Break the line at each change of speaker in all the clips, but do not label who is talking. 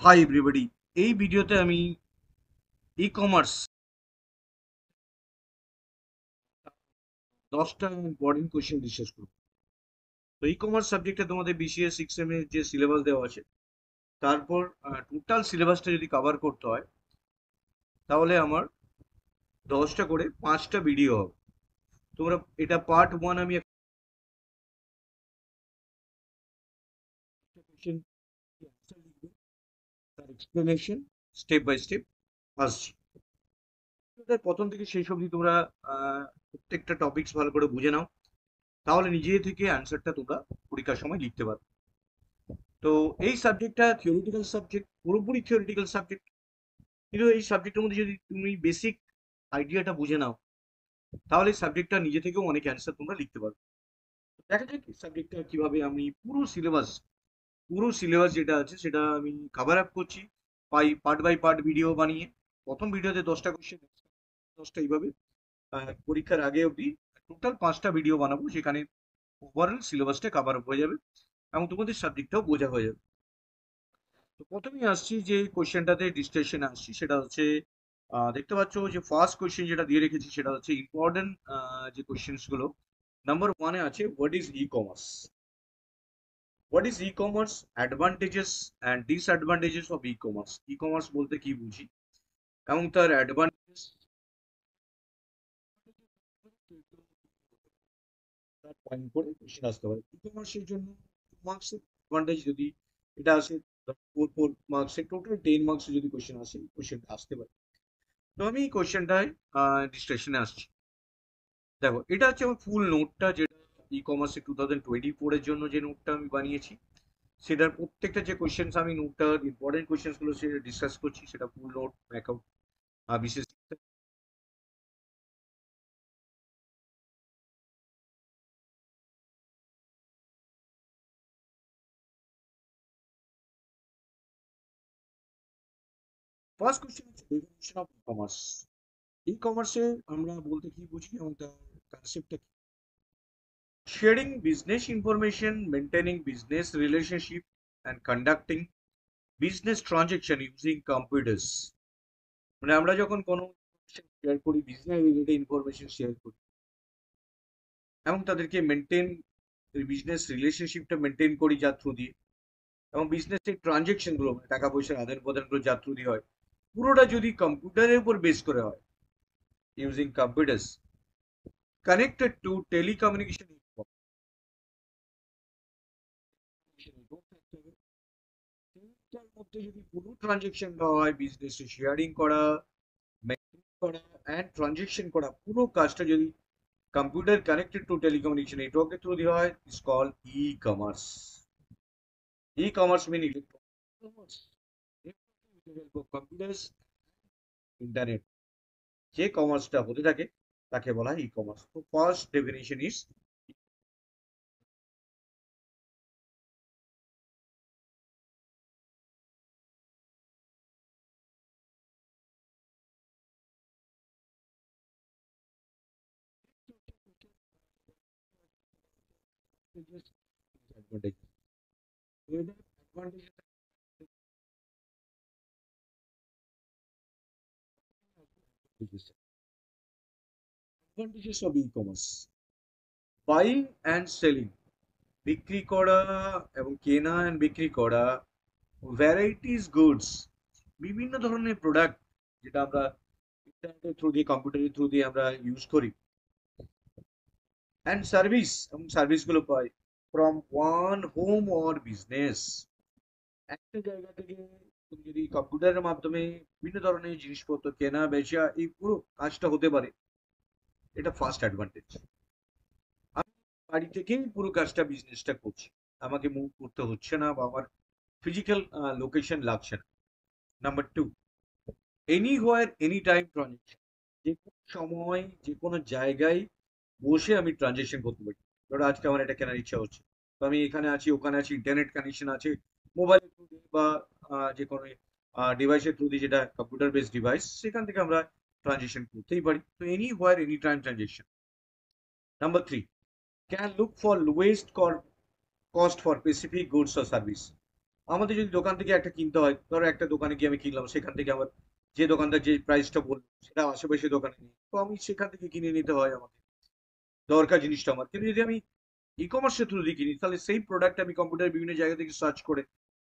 Hi everybody, এই ভিডিওতে আমি ই কমার্স 10টা ইম্পর্টেন্ট কোয়েশ্চেন ডিসকাস করব। তো ই কমার্স সাবজেক্টে তোমাদের বিসিএস 6 এর যে সিলেবাস দেওয়া আছে, তারপর টোটাল সিলেবাসটা যদি কভার করতে হয়, তাহলে আমার 10টা করে 5টা ভিডিও হবে। তোমরা এটা পার্ট 1, আমি একটা কোয়েশ্চেন অ্যান্সার লিখবে, তার এক্সপ্লেনেশন স্টেপ বাই স্টেপ আসছি। প্রথম থেকে শেষ অবধি তোমরা প্রত্যেকটা টপিকস ভালো করে বুঝে নাও, তাহলে নিজে থেকে অ্যান্সারটা তোমরা পরীক্ষার সময় লিখতে পারবে। তো এই সাবজেক্টটা থিওরিটিক্যাল সাবজেক্ট, পুরোপুরি থিওরিটিক্যাল সাবজেক্ট, কিন্তু এই সাবজেক্টের মধ্যে যদি তুমি বেসিক আইডিয়াটা বুঝে নাও, তাহলে এই সাবজেক্টটা নিজে থেকেও অনেক অ্যান্সার তোমরা লিখতে পারবে। দেখা যাক এই সাবজেক্টটা কিভাবে আমি পুরো সিলেবাস যেটা আছে সেটা আমি কভার আপ করছি পার্ট বাই পার্ট ভিডিও বানিয়ে। প্রথম ভিডিওতে 10টা কোশ্চেন, 10টা এইভাবে পরীক্ষার আগে অবধি টোটাল 5টা ভিডিও বানাবো, যেখানে ওভারঅল সিলেবাসটা কভার আপ হয়ে যাবে এবং তোমাদের সাবজেক্টটাও বোঝা হয়ে যাবে। তো প্রথমেই আসছি যে কোশ্চেনটাতে ডিসকাশনে আসছি, সেটা হচ্ছে দেখতে পাচ্ছ যে ফার্স্ট কোশ্চেন যেটা দিয়ে রেখেছি সেটা হচ্ছে ইম্পর্টেন্ট যে কোশ্চেন্স গুলো। নাম্বার 1-এ আছে what is e commerce. What is e commerce, advantages and disadvantages of E commerce. E commerce বলতে কি বুঝি এবং তার অ্যাডভান্টেজেস, তার পয়েন্ট করে কোশ্চেন আসতে পারে। ই কমার্সের জন্য মার্কসের অ্যাডভান্টেজ যদি এটা আসে, 4 মার্কসের টোটাল 10 মার্কসে যদি কোশ্চেন আসে, কোশ্চেনটা আসতে পারে। তো আমি এই কোশ্চেনটায় ডিসকাশনে আসছি। দেখো, এটা হচ্ছে আমার ফুল নোটটা, যেটা ই কমার্সে 2024-এর জন্য যে নোটটা আমি বানিয়েছি, সেটার প্রত্যেকটা যে কোশ্চেন্স আমি নোটটার ইম্পর্টেন্ট কোশ্চেন্স গুলো সেটা ডিসকাস করছি, সেটা ফুল নোট অ্যাকাউন্ট বিশেষ। ফার্স্ট কোশ্চেন হচ্ছে definition of E commerce. E কমার্সে আমরা বলতে কি বুঝি এবং তার কনসেপ্টটা কি? Sharing business information, maintaining business relationship, and conducting business transaction using computers. মানে আমরা যখন কোনো শেয়ার করি, বিজনেস রিলেটেড ইনফরমেশন শেয়ার করি এবং তাদেরকে বিজনেস রিলেশনশিপটা মেনটেন করি যার থ্রু দিয়ে, এবং বিজনেসের ট্রানজেকশন গুলো মানে টাকা পয়সার আদান প্রদান গুলো যার থ্রু দিয়ে হয়, পুরোটা যদি কম্পিউটারের উপর বেস করে হয়, using computers connected to telecommunication, তার মধ্যে যদি পুরো ট্রানজেকশনটা হয়, বিজনেসে শেয়ারিং করা, মেনটেন করা অ্যান্ড ট্রানজেকশন করা, পুরো কাজটা যদি কম্পিউটার কানেক্টেড টু টেলিকমিউনিকেশন নেটওয়ার্কের থ্রু দিয়ে হয়, is call e commerce. E commerce mean electronic commerce, computers, internet, যে কমার্সটা হতে থাকে তাকে বলা হয় ই কমার্স। তো first definition is advantages. Advantages of e-commerce: buying and selling, বিক্রি করা এবং কেনা অ্যান্ড বিক্রি করা, ভ্যারাইটিস গুডস, বিভিন্ন ধরনের প্রোডাক্ট যেটা আমরা ইন্টারনেটের থ্রু দিয়ে, কম্পিউটারের থ্রু দিয়ে আমরা ইউজ করি, অ্যান্ড সার্ভিস, এবং সার্ভিসগুলো পাই from one home or business. একটা জায়গা থেকে তুমি যদি কম্পিউটারের মাধ্যমে বিভিন্ন ধরনের জিনিসপত্র কেনা বেচা, এই পুরো কাজটা হতে পারে, এটা ফার্স্ট অ্যাডভান্টেজ। আমি বাড়ি থেকেই পুরো কাজটা, বিজনেসটা করছি, আমাকে মুভ করতে হচ্ছে না বা আমার ফিজিক্যাল লোকেশন লাগছে না। Number 2, anywhere any time transaction, যে কোনো সময় যে কোনো জায়গায় বসে আমি ট্রানজেকশন করতে পারি। ধরো আজকে আমার এটা কেনার ইচ্ছা হচ্ছে, তো আমি এখানে আছি, ওখানে আছি, ইন্টারনেট কানেকশন আছে, মোবাইলের থ্রু দিয়ে বা যে কোনো ডিভাইসের থ্রু দিয়ে, যেটা কম্পিউটার বেসড ডিভাইস, সেখান থেকে আমরা ট্রানজেকশন করতেই পারি। তো anywhere any time transaction. Number 3, can look for lowest cost for specific goods or service. আমাদের যদি দোকান থেকে একটা কিনতে হয়, ধরো একটা দোকানে গিয়ে আমি কিনলাম, সেখান থেকে আমার যে দোকানদার যে প্রাইসটা বললো সেটা আশেপাশে দোকানে নেই, তো আমি সেখান থেকে কিনে নিতে হয় আমাকে, দরকার জিনিসটা আমার। কিন্তু যদি আমি ই কমার্সের থ্রু দিয়ে কিনি, তাহলে সেই প্রোডাক্ট আমি কম্পিউটার বিভিন্ন জায়গা থেকে সার্চ করে,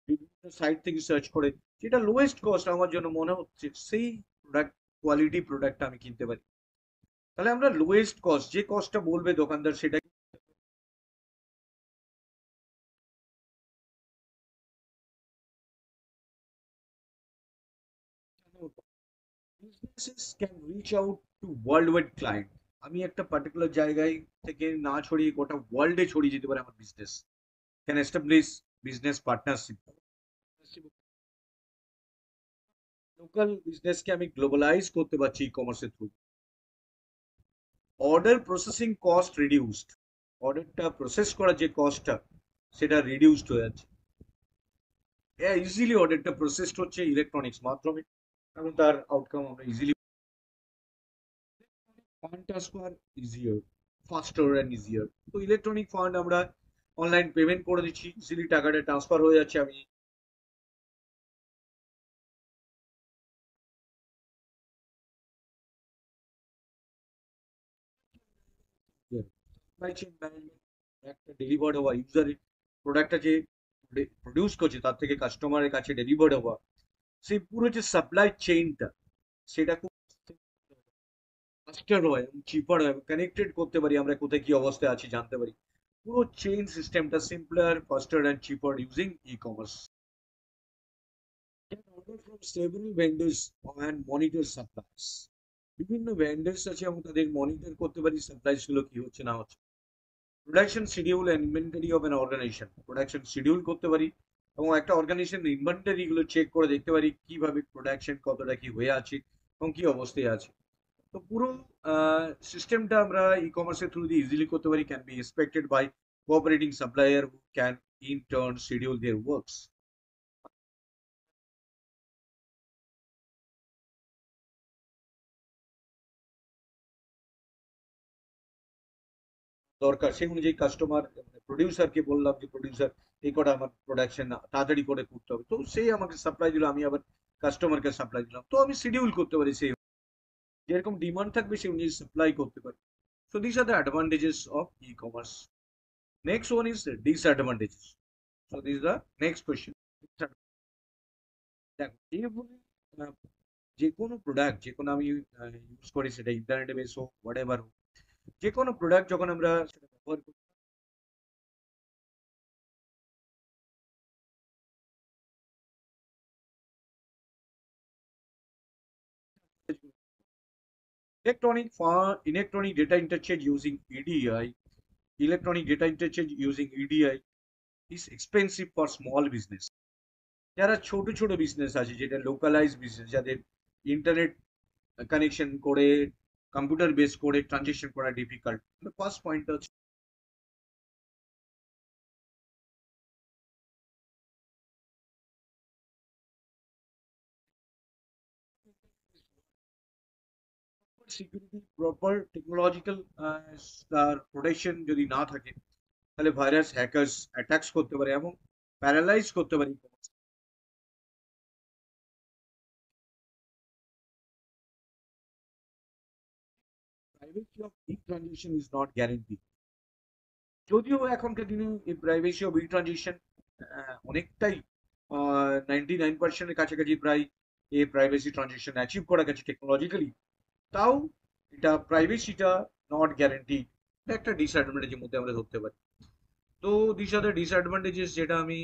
বিভিন্ন সাইট থেকে সার্চ করে, যেটা লোয়েস্ট কস্ট আমার জন্য মনে হচ্ছে সেই প্রোডাক্ট, কোয়ালিটি প্রোডাক্টটা আমি কিনতে পারি। তাহলে আমরা লোয়েস্ট কস্ট, যে কস্টটা বলবে দোকানদার সেটা businesses can reach out to worldwide client। আমি একটা পার্টিকুলার জায়গায় থেকে না ছড়িয়ে গোটা ওয়ার্ল্ডে ছড়িয়ে যেতে পারে আমার business. Can establish business partnership. Local বিজনেসকে আমি গ্লোবালাইজ করতে পারছি ই কমার্সের through. Order processing cost reduced, অর্ডারটা প্রসেস করার যে কস্টটা সেটা রিডিউসড হয়ে যাচ্ছে। ইজিলি অর্ডারটা প্রসেসড হচ্ছে ইলেকট্রনিক্স মাধ্যমে, এবং তার আউটকাম আমরা easily fund transfer easier, ফাস্টার and easier. তো ইলেকট্রনিক ফান্ড আমরা অনলাইন পেমেন্ট করে দিচ্ছি, ইজিলি টাকাটা ট্রান্সফার হয়ে যাচ্ছে। আমি সাপ্লাই চেইন ম্যানেজমেন্ট, একটা ডেলিভার্ড হওয়া ইউজারের প্রোডাক্টটা যে প্রডিউস করছে তার থেকে কাস্টমারের কাছে ডেলিভার্ড হওয়া, সেই পুরো যে সাপ্লাই চেইনটা সেটা খুব ফাস্টার হয় এবং চিপার হয়, কানেক্টেড করতে পারি আমরা কোথায় কি অবস্থায় আছি জানতে পারি। পুরো চেইন সিস্টেমটা simpler, ফাস্টার and cheaper using e commerce. Can order from several vendors and monitor supplies। বিভিন্ন ভেন্ডার্স আছে এবং তাদের মনিটর করতে পারি সাপ্লাইস গুলো কি হচ্ছে না হচ্ছে। Production schedule and inventory of an organisation, production schedule করতে পারি এবং একটা অর্গানাইজেশন ইনভেন্টরি গুলো চেক করে দেখতে পারি কিভাবে প্রোডাকশন কতটা কি হয়ে আছে এবং কি অবস্থায় আছে। তো পুরো সিস্টেমটা আমরা ই কমার্সের থ্রু দিয়ে ইজিলি করতে পারি, can be expected by cooperating supplier who can in turn schedule their works. দরকার সেই অনুযায়ী কাস্টমার, প্রডিউসারকে বললাম যে প্রডিউসার এই কটা আমার প্রোডাকশন তাড়াতাড়ি করে করতে হবে, তো সেই আমাকে সাপ্লাই দিল, আমি আবার কাস্টমারকে সাপ্লাই দিলাম, তো আমি শিডিউল করতে পারি সেই যেরকম ডিমান্ড থাকবে সেই অনুযায়ী সাপ্লাই করতে পারি। So this are the advantages of e commerce. Next one is disadvantages. So this is the next question. দেখো এইভাবে যে কোনো প্রোডাক্ট, যে কোনো আমি ইউজ করি, সেটা ইন্টারনেটে বেস হোক হোয়াট এভার হোক, যে কোনো প্রোডাক্ট যখন আমরা সেটা ব্যবহার করি, electronic data interchange using EDI, electronic data interchange using EDI is expensive for small business। যারা ছোট ছোট বিজনেস আছে, যেটা লোকালাইজ বিজনেস, যাদের ইন্টারনেট কানেকশন করে কম্পিউটার বেস করে ট্রানজেকশন করা ডিফিকাল্ট, ফার্স্ট পয়েন্ট হচ্ছে সিকিউরিটি, প্রপার টেকনোলজিক্যাল তার প্রোটেকশন যদি না থাকে, তাহলে ভাইরাস হ্যাকার্স অ্যাটাকস করতে পারে এবং প্যারালাইজ করতে পারে। Privacy of E transaction is not guarantee. যদিও এখনকার দিনে এই প্রাইভেসি অফ ই ট্রানজেকশন অনেকটাই 99%-এর কাছাকাছি প্রায় এই প্রাইভেসি ট্রানজেকশন অ্যাচিভ করা গেছে টেকনোলজিক্যালি, তাও এটা প্রাইভেসিটা নট গ্যারেন্টি, একটা ডিসঅ্যাডভান্টেজের মধ্যে আমরা ধরতে পারি। তো দিস আর দ্য ডিসঅ্যাডভান্টেজেস যেটা আমি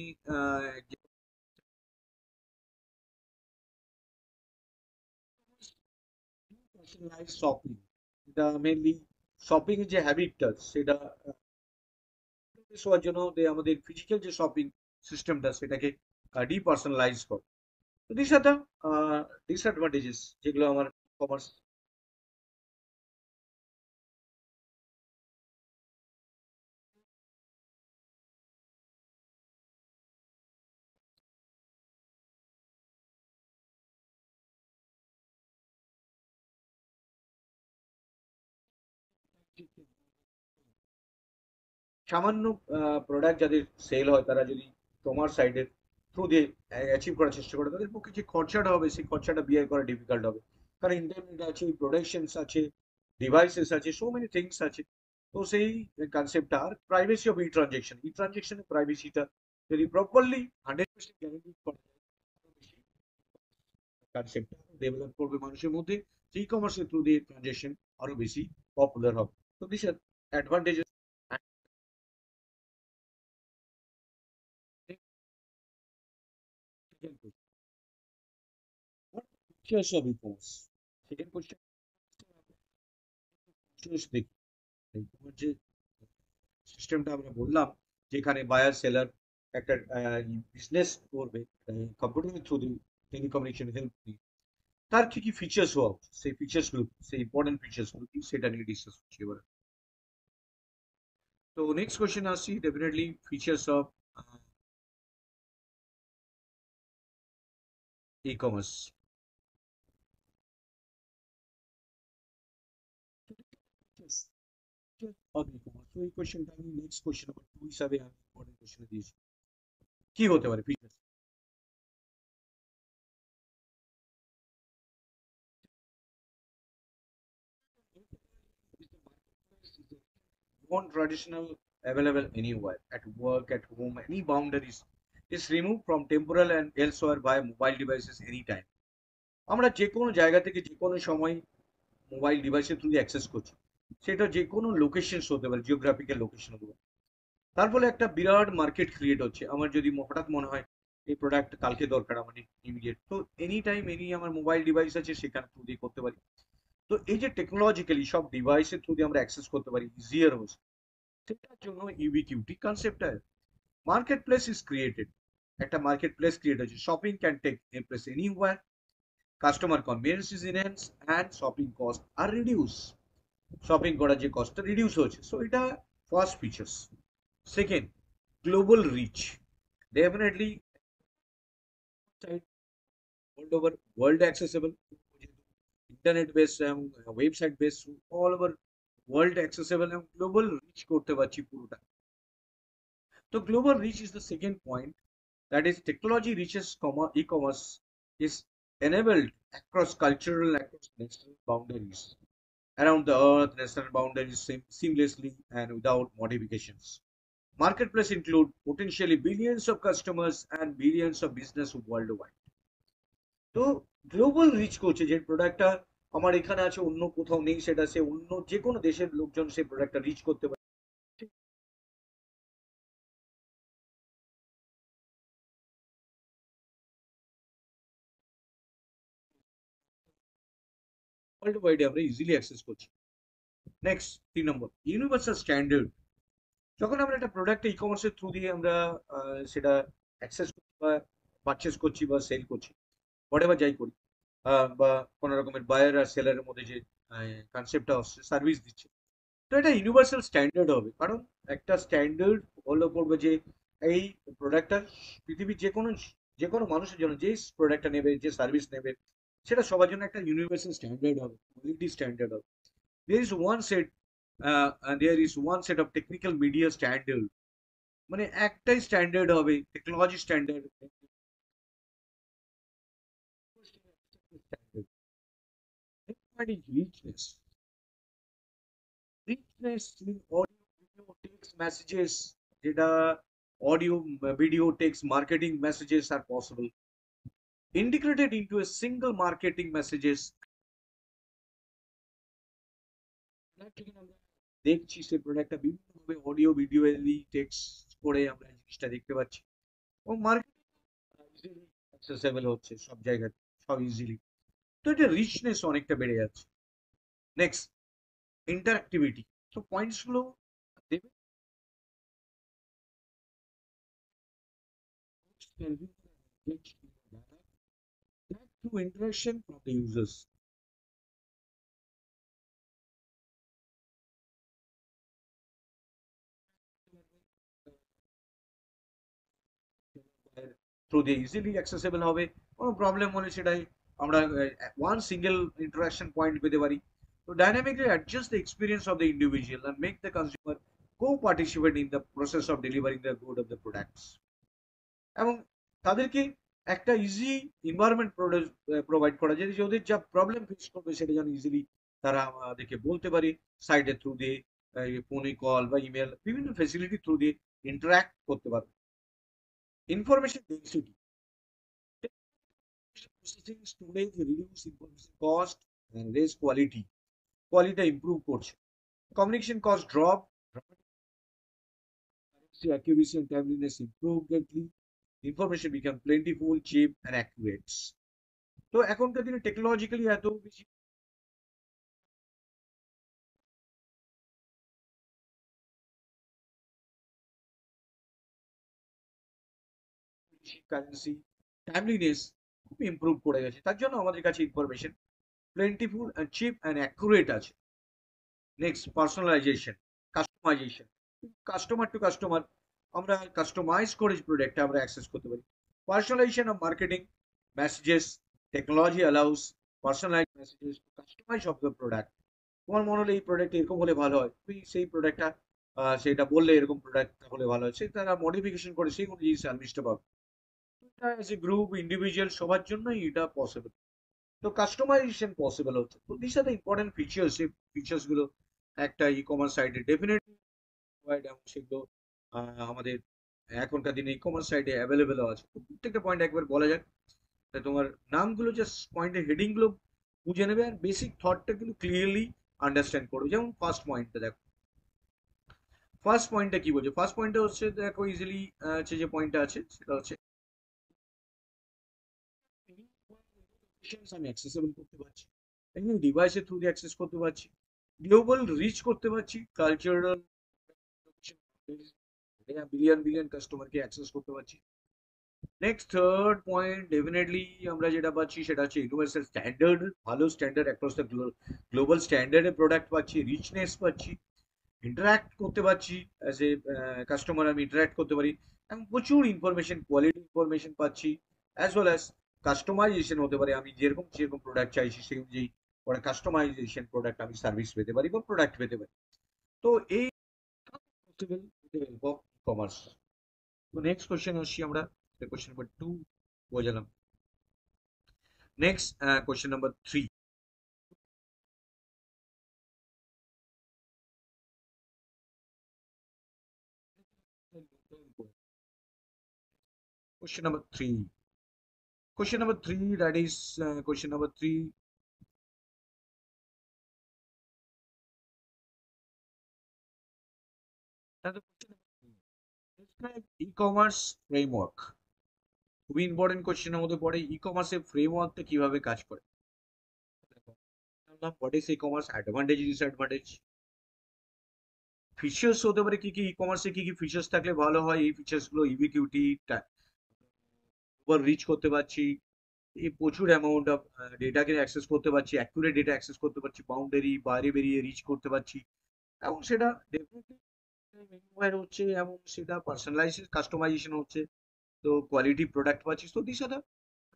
পার্সোনালাইজ শপিং, এটা মেনলি শপিং এর যে হ্যাবিটটা সেটা হওয়ার জন্য আমাদের ফিজিক্যাল যে শপিং সিস্টেমটা সেটাকে ডিপার্সোনালাইজ করে। তো দিস আর দ্য ডিসঅ্যাডভান্টেজেস যেগুলো আমার কমার্স। সামান্য প্রোডাক্ট যাদের সেল হয়, তারা যদি তোমার সাইডের থ্রু দিয়ে অ্যাচিভ করার চেষ্টা করে, তাদের পক্ষে যে খরচাটা হবে সেই খরচাটা বিয়ার করা ডিফিকাল্ট হবে। কারণ ইন্টারনেট আছে, প্রোডাকশনস আছে, ডিভাইসেস আছে, সো মেনি থিংস আছে। তো সেই কনসেপ্টটা, আর প্রাইভেসি অফ ই ট্রানজেকশনের প্রাইভেসিটা যদি প্রপারলি 100% গ্যারান্টি করা যায়, কনসেপ্টটা ডেভেলপ করবে মানুষের মধ্যে, ই কমার্সের থ্রু দিয়ে ট্রানজেকশন আরো বেশি পপুলার হবে। তো this are advantages. What features of e-commerce? Second question, features দেখি। তোমার যে সিস্টেমটা আমরা বললাম, যেখানে বায়ার সেলার একটা বিজনেস করবে কম্পিউটারের থ্রু দিয়ে, টেলিকমিউনিকেশন হেল্প নিয়ে, তার কি কি ফিচার্স হওয়া উচিত, সেই ফিচার্স গুলো, সেই ইম্পর্টেন্ট ফিচার্স গুলো কি, সেটা নিয়ে ডিসকাস করছি এবার। তো নেক্সট কোয়েশ্চেন আসছি, definitely features of e commerce. Of E commerce, তো এই কোয়েশ্চেনটা আমি নেক্সট কোয়েশ্চেন নাম্বার 2 হিসাবে আমি ইম্পর্টেন্ট কোয়েশ্চেন দিয়েছি। কি হতে পারে features? Non-traditional, available anywhere, at work, at home, any boundaries is removed from temporal and elsewhere by mobile devices anytime. আমরা যে কোনো জায়গা থেকে যে কোনো সময় মোবাইল ডিভাইসের থ্রু অ্যাক্সেস করছি, সেটা যে কোনো লোকেশন হতে পারে, জিওগ্রাফিক্যাল লোকেশন হতে পারে। তার ফলে একটা বিরাট মার্কেট ক্রিয়েট হচ্ছে। আমার যদি হঠাৎ মনে হয় এই প্রোডাক্ট কালকে দরকার আমার, ইমিডিয়েট, তো এনি টাইম এনি আমার মোবাইল ডিভাইস আছে, সেখানে থ্রু দিয়ে করতে পারি। তো এই যে টেকনোলজিক্যালি সব ডিভাইসের থ্রু দিয়ে আমরা অ্যাক্সেস করতে পারি, ইজিয়ার হচ্ছে, সেটার জন্য ইউবিকিউটি কনসেপ্টটা। মার্কেট প্লেস ইজ ক্রিয়েটেড, একটা মার্কেট প্লেস ক্রিয়েট হয়েছে। Shopping can take place anywhere, customer convenience is enhance, and shopping cost are reduce. Shopping করার যে কস্টটা রিডিউস হচ্ছে, সো এটা first features. Second, global reach, definitely world over, world accessible, internet base এবং website base, all over world accessible এবং global reach করতে পারছি পুরোটা। তো global reach is the second point, that is technology reaches e-commerce is enabled across cultural, across national boundaries, around the earth, national boundaries seamlessly and without modifications. Marketplace include potentially billions of customers and billions of business worldwide. তো global rich করছে, যে প্রোডাক্টটা আমার এখানে আছে অন্য কোথাও নেই, সেটা সে অন্য যে কোনো দেশের লোকজন সেই প্রোডাক্টটা রিচ করতে পারে। ওয়ার্ল্ড ওয়াইডে আমরা ইজিলি অ্যাক্সেস করছি। নেক্সট 3 নম্বর, ইউনিভার্সাল স্ট্যান্ডার্ড। যখন আমরা একটা প্রোডাক্ট ই কমার্সের থ্রু দিয়ে আমরা সেটা অ্যাক্সেস করছি বা পারচেস করছি বা সেল করছি, হোয়াটএভার যাই করি, বা কোনো রকমের বায়ার আর সেলারের মধ্যে যে কনসেপ্টটা আসছে, সার্ভিস দিচ্ছে, তো এটা ইউনিভার্সাল স্ট্যান্ডার্ড হবে। কারণ একটা স্ট্যান্ডার্ড ফলো করবে যে এই প্রোডাক্টটা পৃথিবীর যে কোনো মানুষের জন্য যে প্রোডাক্টটা নেবে, যে সার্ভিস নেবে, সেটা সবার জন্য একটা ইউনিভার্সাল স্ট্যান্ডার্ড হবে, কোয়ালিটি স্ট্যান্ডার্ড হবে। there is one set there is one set of technical media standard, মানে একটাই স্ট্যান্ডার্ড হবে, technology standard. richness richness in audio, video, text messages, যেটা audio, video, text marketing messages are possible, integrated into a single marketing messages। আমরা দেখছি সেই প্রোডাক্টটা বিভিন্নভাবে audio, video, text করে আমরা জিনিসটা দেখতে পাচ্ছি, এবং মার্কেট ইজিলি অ্যাক্সেসেবল হচ্ছে সব জায়গায়, সব ইজিলি। তো এটা রিচনেস অনেকটা বেড়ে যাচ্ছে। Next, interactivity. তো পয়েন্টস গুলো দেবে through interaction from the users. Through দিয়ে ইজিলি অ্যাক্সেসেবল হবে, কোনো প্রবলেম হলে সেটাই আমরা ওয়ান সিঙ্গেল ইন্টারাকশন পয়েন্ট পেতে পারি। তো dynamically adjust the experience of the individual and make the consumer co-participate in the process of delivering the good of the products। এবং তাদেরকে একটা ইজি এনভায়রনমেন্ট প্রোভাইড করা যায় যে ওদের যা প্রবলেম ফেস করবে সেটা যেন ইজিলি তারা আমাদেরকে বলতে পারে, সাইটের থ্রু দিয়ে, ফোনে কল বা ইমেল, বিভিন্ন ফেসিলিটি থ্রু দিয়ে ইন্টারাক্ট করতে পারবে। Information density, processing storage reduce information cost and raise quality, quality improve করছে। Communication cost drop, accuracy and timeliness improve greatly, information become plentiful, cheap and accurate. তো এখনকার দিনে technologically এত বেশি কারেন্সি, টাইমলিনেস খুব ইমপ্রুভ করে গেছে, তার জন্য আমাদের কাছে information plentiful and cheap and accurate আছে। Next, personalization, customization, customer to customer আমরা কাস্টমাইজ করে প্রোডাক্টটা আমরা অ্যাক্সেস করতে পারি। Personalization of marketing messages, technology allows personalize messages to customize of the product. তোমার মনে হলো এই প্রোডাক্ট এরকম হলে ভালো হয়, তুমি সেই প্রোডাক্টটা সেটা বললে এরকম প্রোডাক্ট হলে ভালো হয়, সে তারা মডিফিকেশন করে সেই অনুযায়ী সার্ভিসটা পাবে। এটা এজ এ গ্রুপ, ইন্ডিভিজুয়াল, সবার জন্যই এটা পসিবল। তো কাস্টমাইজেশন পসিবল হচ্ছে। তো this are the important features. এই ফিচার্স গুলো একটা ই কমার্স সাইটে ডেফিনেটলি প্রোভাইড, এবং সেগুলো আমাদের এখনকার দিনে ই কমার্স সাইটে অ্যাভেলেবেলও আছে। তো প্রত্যেকটা পয়েন্ট একবার বলা যাক। তা তোমার নামগুলো জাস্ট পয়েন্টের হেডিং গুলো বুঝে নেবে, আর বেসিক থটটা কিন্তু ক্লিয়ারলি আন্ডারস্ট্যান্ড করবে। যেমন ফার্স্ট পয়েন্টটা দেখো, ফার্স্ট পয়েন্টটা কি বলছে? ফার্স্ট পয়েন্টটা হচ্ছে, দেখো ইজিলি হচ্ছে যে পয়েন্টটা আছে সেটা হচ্ছে আমি অ্যাক্সেসিবল করতে পারছি, এবং ডিভাইসের থ্রু দিয়ে অ্যাক্সেস করতে পারছি, গ্লোবাল রিচ করতে পারছি, কালচারাল বিলিয়ন বিলিয়ন কাস্টমারকে অ্যাক্সেস করতে পারছি। নেক্সট থার্ড পয়েন্ট ডেফিনেটলি আমরা যেটা পাচ্ছি সেটা হচ্ছে ইউনিভার্সাল স্ট্যান্ডার্ড, ভালো স্ট্যান্ডার্ড অ্যাক্রস দ্য গ্লোবাল স্ট্যান্ডার্ডের প্রোডাক্ট পাচ্ছি, রিচনেস পাচ্ছি, ইন্টারাক্ট করতে পারছি, অ্যাজ এ কাস্টমার আমি ইন্টারাক্ট করতে পারি, এবং প্রচুর ইনফরমেশন, কোয়ালিটি ইনফরমেশন পাচ্ছি, অ্যাজ ওয়েল অ্যাজ কাস্টমাইজেশন হতে পারে। আমি যেরকম যেরকম প্রোডাক্ট চাইছি সেই অনুযায়ী পরে কাস্টমাইজেশন প্রোডাক্ট আমি সার্ভিস পেতে পারি বা প্রোডাক্ট পেতে পারি। তো এই পসিবল হেল্প অফ কমার্স। তো নেক্সট কোশ্চেন আসছি আমরা, কোশ্চেন নাম্বার 2 বোঝালাম। Next question number 3। Question number 3. Question number 3, that is question number 3. That's the question number 3. Describe e-commerce framework. খুবই ইম্পর্টেন্ট কোশ্চেনের মধ্যে পড়ে, ই কমার্সের ফ্রেমওয়ার্কটা কিভাবে কাজ করে। What is e commerce, advantage disadvantage, features হতে পারে কি কি ই কমার্সে কি কি ফিচার্স থাকলে ভালো হয়, এই ফিচার্স গুলো ইউবিকিউটি, ওভার রিচ করতে পারছি, এই প্রচুর অ্যামাউন্ট অফ ডেটাকে অ্যাক্সেস করতে পারছি, অ্যাকুরেট ডেটা অ্যাক্সেস করতে পারছি, বাউন্ডারি বাইরে বেরিয়ে রিচ করতে পারছি, এবং সেটা ডেফিনেটলি মেনুওয়্যার হচ্ছে, এবং সেটা পার্সোনালাইজ কাস্টমাইজেশন হচ্ছে, তো কোয়ালিটি প্রোডাক্ট পাচ্ছি। তো দিস আর দ্য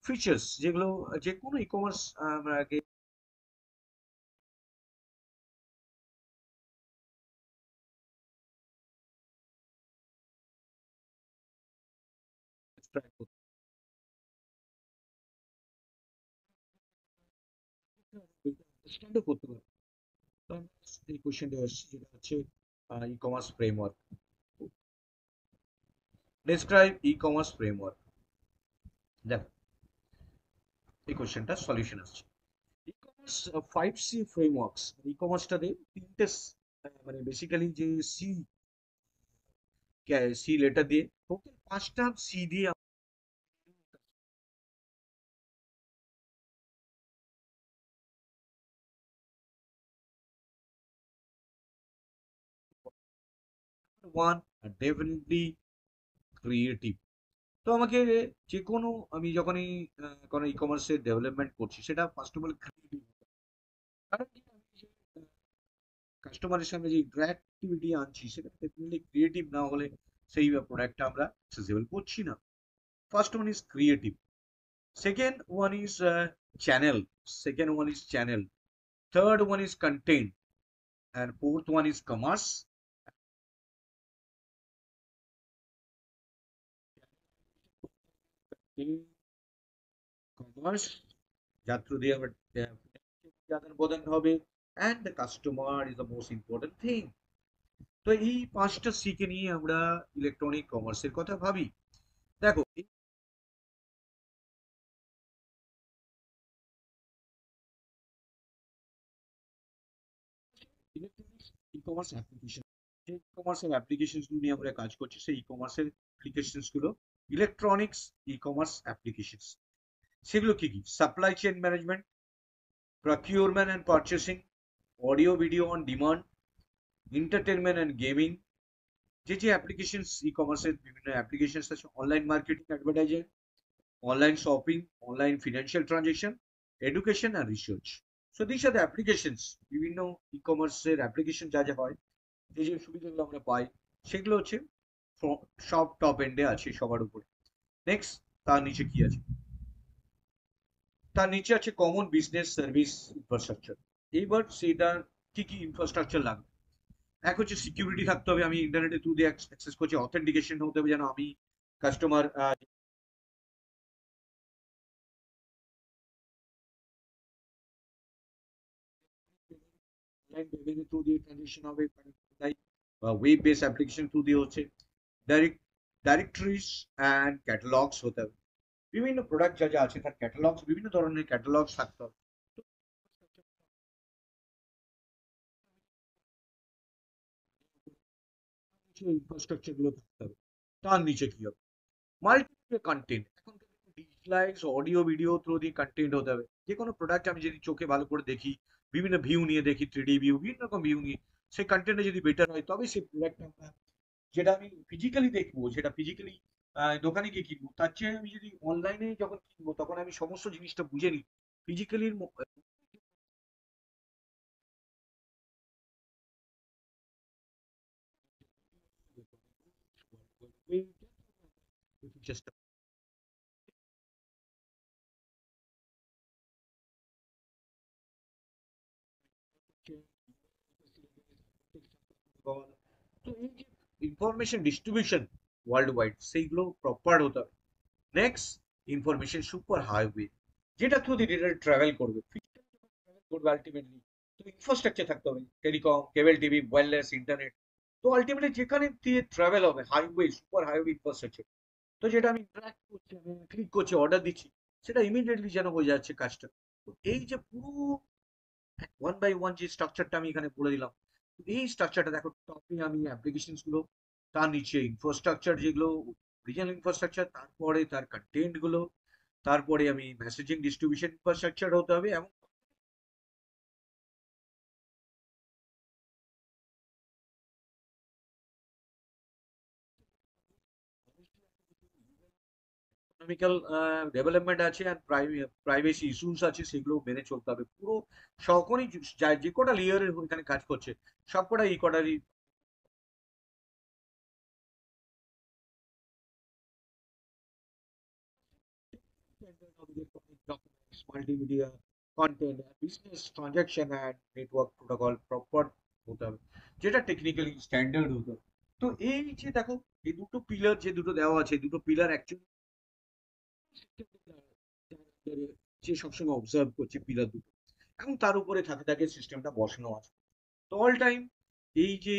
ফিচার্স যেগুলো যে কোনো ই কমার্স আমাকে extract করতে আন্ডারস্ট্যান্ডও করতে পারবো। তো আমি এই কোশ্চেনটা আসছি যেটা হচ্ছে e commerce framework. Describe e commerce framework. দেখো এই কোশ্চেনটা সলিউশন আসছে। E commerce 5C frameworks. ই কমার্সটাতে তিনটে মানে বেসিক্যালি যে সি, সি লেটার দিয়ে টোটাল 5টা সি দিয়ে ওয়ান, ডেফিনেটলি ক্রিয়েটিভ। তো আমাকে যে কোনো, আমি যখনই কোনো ই কমার্সের ডেভেলপমেন্ট করছি সেটা ফার্স্ট অফ অল ক্রিয়েটিভ, কারণ কি আমি যে কাস্টমারের সামনে যে ইন্টারঅ্যাক্টিভিটি আনছি সেটা ডেফিনেটলি ক্রিয়েটিভ না হলে সেই প্রোডাক্টটা আমরা অ্যাক্সেসিবল করছি না। First one is creative, second one is channel, second one is channel, third one is content, and fourth one is commerce. এই কমার্স যার থ্রু দিয়ে আমার আদান প্রদান হবে, and the customer is the most important thing. তো এই পাঁচটা সি কে নিয়ে আমরা ইলেকট্রনিক কমার্সের কথা ভাবি। দেখো, ইলেকট্রনিক্স ই কমার্স অ্যাপ্লিকেশন, যে ই কমার্সের অ্যাপ্লিকেশন নিয়ে আমরা কাজ করছি, সেই ই কমার্সের অ্যাপ্লিকেশন গুলো ইলেকট্রনিক্স ই কমার্স অ্যাপ্লিকেশন। সেগুলো কি কি? Supply chain management, procurement and purchasing, audio video on demand, entertainment and gaming. যে যে অ্যাপ্লিকেশনস ই কমার্সের বিভিন্ন অ্যাপ্লিকেশনস আছে, online marketing, advertising, online shopping, online financial transaction, education and research. So this are the applications. বিভিন্ন ই কমার্সের application যা যা হয়, যে যে সুবিধাগুলো আমরা পাই, সেগুলো হচ্ছে সব টপ এন্ডে আছে সবার উপরে। নেক্সট, তার নিচে কি আছে? তার নিচে আছে কমন বিজনেস সার্ভিস ইনফ্রাস্ট্রাকচার। এইবার সেটার কি কি ইনফ্রাস্ট্রাকচার লাগবে? এক হচ্ছে সিকিউরিটি থাকতে হবে, আমি ইন্টারনেটের থ্রু দিয়ে অ্যাক্সেস করছি, অথেন্টিকেশন হতে হবে যেন আমি কাস্টমার অনলাইন পেমেন্টের থ্রু দিয়ে ট্রানজেকশন হবে, তাই ওয়েব বেস অ্যাপ্লিকেশন থ্রু দিয়ে হচ্ছে। ডাইরেক্ট ডাইরেক্টরিজ অ্যান্ড ক্যাটালগস হতে হবে, বিভিন্ন প্রোডাক্ট যা যা আছে তার ক্যাটালগস, বিভিন্ন ধরনের ক্যাটালগস থাকতে হবে। ইনফ্রাস্ট্রাকচার গুলো থাকতে হবে। তার নিচে কি হবে? Multimedia content. এখন ডিজিটালাইজ অডিও ভিডিও থ্রু দিয়ে কন্টেন্ট হতে হবে। যে কোনো প্রোডাক্ট আমি যদি চোখে ভালো করে দেখি, বিভিন্ন ভিউ নিয়ে দেখি, 3D ভিউ, বিভিন্ন রকম ভিউ নিয়ে, সেই কন্টেন্টে যদি বেটার হয়, তবে সেই প্রোডাক্ট আমরা, যেটা আমি ফিজিক্যালি দেখবো, সেটা ফিজিক্যালি দোকানে গিয়ে কিনবো, তার চেয়ে আমি যদি অনলাইনে যখন কিনবো, তখন আমি সমস্ত জিনিসটা বুঝে নিই ফিজিক্যালির। চেষ্টা করছি। তো এই যে ইনফরমেশন ডিস্ট্রিবিউশন ওয়ার্ল্ড ওয়াইড, সেইগুলো প্রপার হতে হবে। নেক্সট, ইনফরমেশন সুপার হাইওয়ে, যেটা থ্রু দিয়ে ডেটা ট্রাভেল করবে, করবে আলটিমেটলি। তো ইনফ্রাস্ট্রাকচার থাকতে হবে, telecom, cable TV, wireless internet. তো আলটিমেটলি যেখানে দিয়ে ট্রাভেল হবে, হাইওয়ে, সুপার হাইওয়ে ইনফ্রাস্ট্রাকচার। তো যেটা আমি ইন্টারাক্ট করছি, আমি ক্লিক করছি, অর্ডার দিচ্ছি, সেটা ইমিডিয়েটলি যেন হয়ে যাচ্ছে কাজটা। তো এই যে পুরো ওয়ান বাই ওয়ান যে স্ট্রাকচারটা আমি এখানে বলে দিলাম, এই স্ট্রাকচারটা দেখো, টপে আমি অ্যাপ্লিকেশন গুলো, তার নিচে ইনফ্রাস্ট্রাকচার যেগুলো অরিজিনাল ইনফ্রাস্ট্রাকচার, তারপরে তার কন্টেন্ট গুলো, তারপরে আমি মেসেজিং ডিস্ট্রিবিউশন ইনফ্রাস্ট্রাকচার হতে হবে, এবং ইকোনমিক্যাল ডেভেলপমেন্ট আছে, আর প্রাইভেসি ইস্যুস আছে, সেগুলো মেনে চলতে হবে। পুরো সকলই যে কটা লেয়ারের এখানে কাজ করছে, সব কটা এই কটারই documents, multimedia, content, business transaction and network protocol proper হতে হবে, যেটা টেকনিক্যালি স্ট্যান্ডার্ড হতে হবে। তো এই যে দেখো, এই দুটো পিলার যে দুটো দেওয়া আছে, দুটো পিলার অ্যাকচুয়ালি যে সবসময় অবজার্ভ করছে পিলার দুটো, এবং তার উপরে থাকে থাকে সিস্টেমটা বসানো আছে। তো অল টাইম এই যে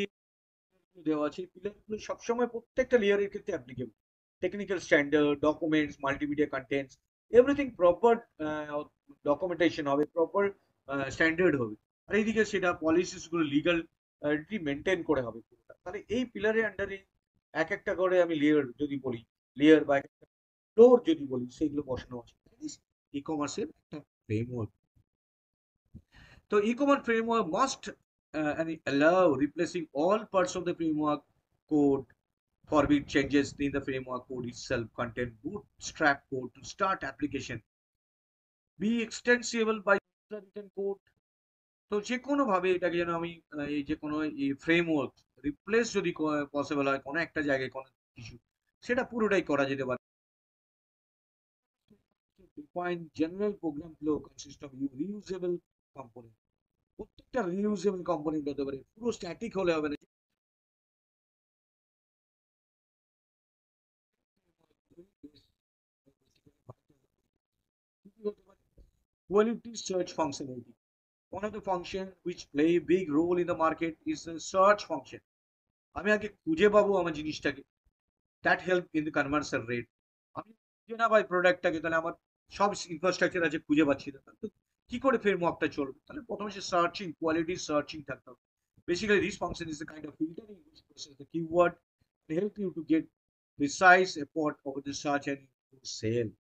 দেওয়া আছে, এই পিলারগুলো সবসময় প্রত্যেকটা লেয়ারের ক্ষেত্রে applicable. Technical standard, documents, multimedia contents, everything proper documentation হবে, প্রপার স্ট্যান্ডার্ড হবে। আর এইদিকে সেটা পলিসিস গুলো লিগাল মেনটেন করে হবে পুরোটা। তাহলে এই পিলারের আন্ডারে এক একটা করে আমি লেয়ার যদি বলি, লেয়ার বা ফ্লোর যদি বলি, সেগুলো বসানো আছে। ই কমার্সের একটা framework. So e-commerce framework must and allow replacing all parts of the framework code, forbid changes in the framework code itself, content bootstrap code to start application, be extensible by user written code. তো যে কোনো ভাবে এটাকে যেন আমি এই যে কোনো ফ্রেমওয়ার্ক রিপ্লেস যদি পসিবল হয় কোনো একটা জায়গায় কোনো কিছু, সেটা পুরোটাই করা যেতে পারে। Define general program flow consist of reusable component, প্রত্যেকটা রিউজেবল কম্পোনেন্ট হতে পারে, পুরো স্ট্যাটিক হলে হবে না। Quality search functionality. One of the functions which play a big role in the market is the search function. আমি আগে খুঁজে পাবো আমার জিনিসটাকে, that help in the conversion rate. আমি খুঁজে না পাই প্রোডাক্টটাকে, তাহলে আমার সব ইনফ্রাস্ট্রাকচার আছে, খুঁজে পাচ্ছি না, তো কি করে ফ্রেমওয়ার্কটা চলবে? তাহলে প্রথমে সে সার্চিং, কোয়ালিটি সার্চিং থাকতে হবে। Basically this function is the kind of filtering which process the keyword to help you to get precise effort over the search and improve sale.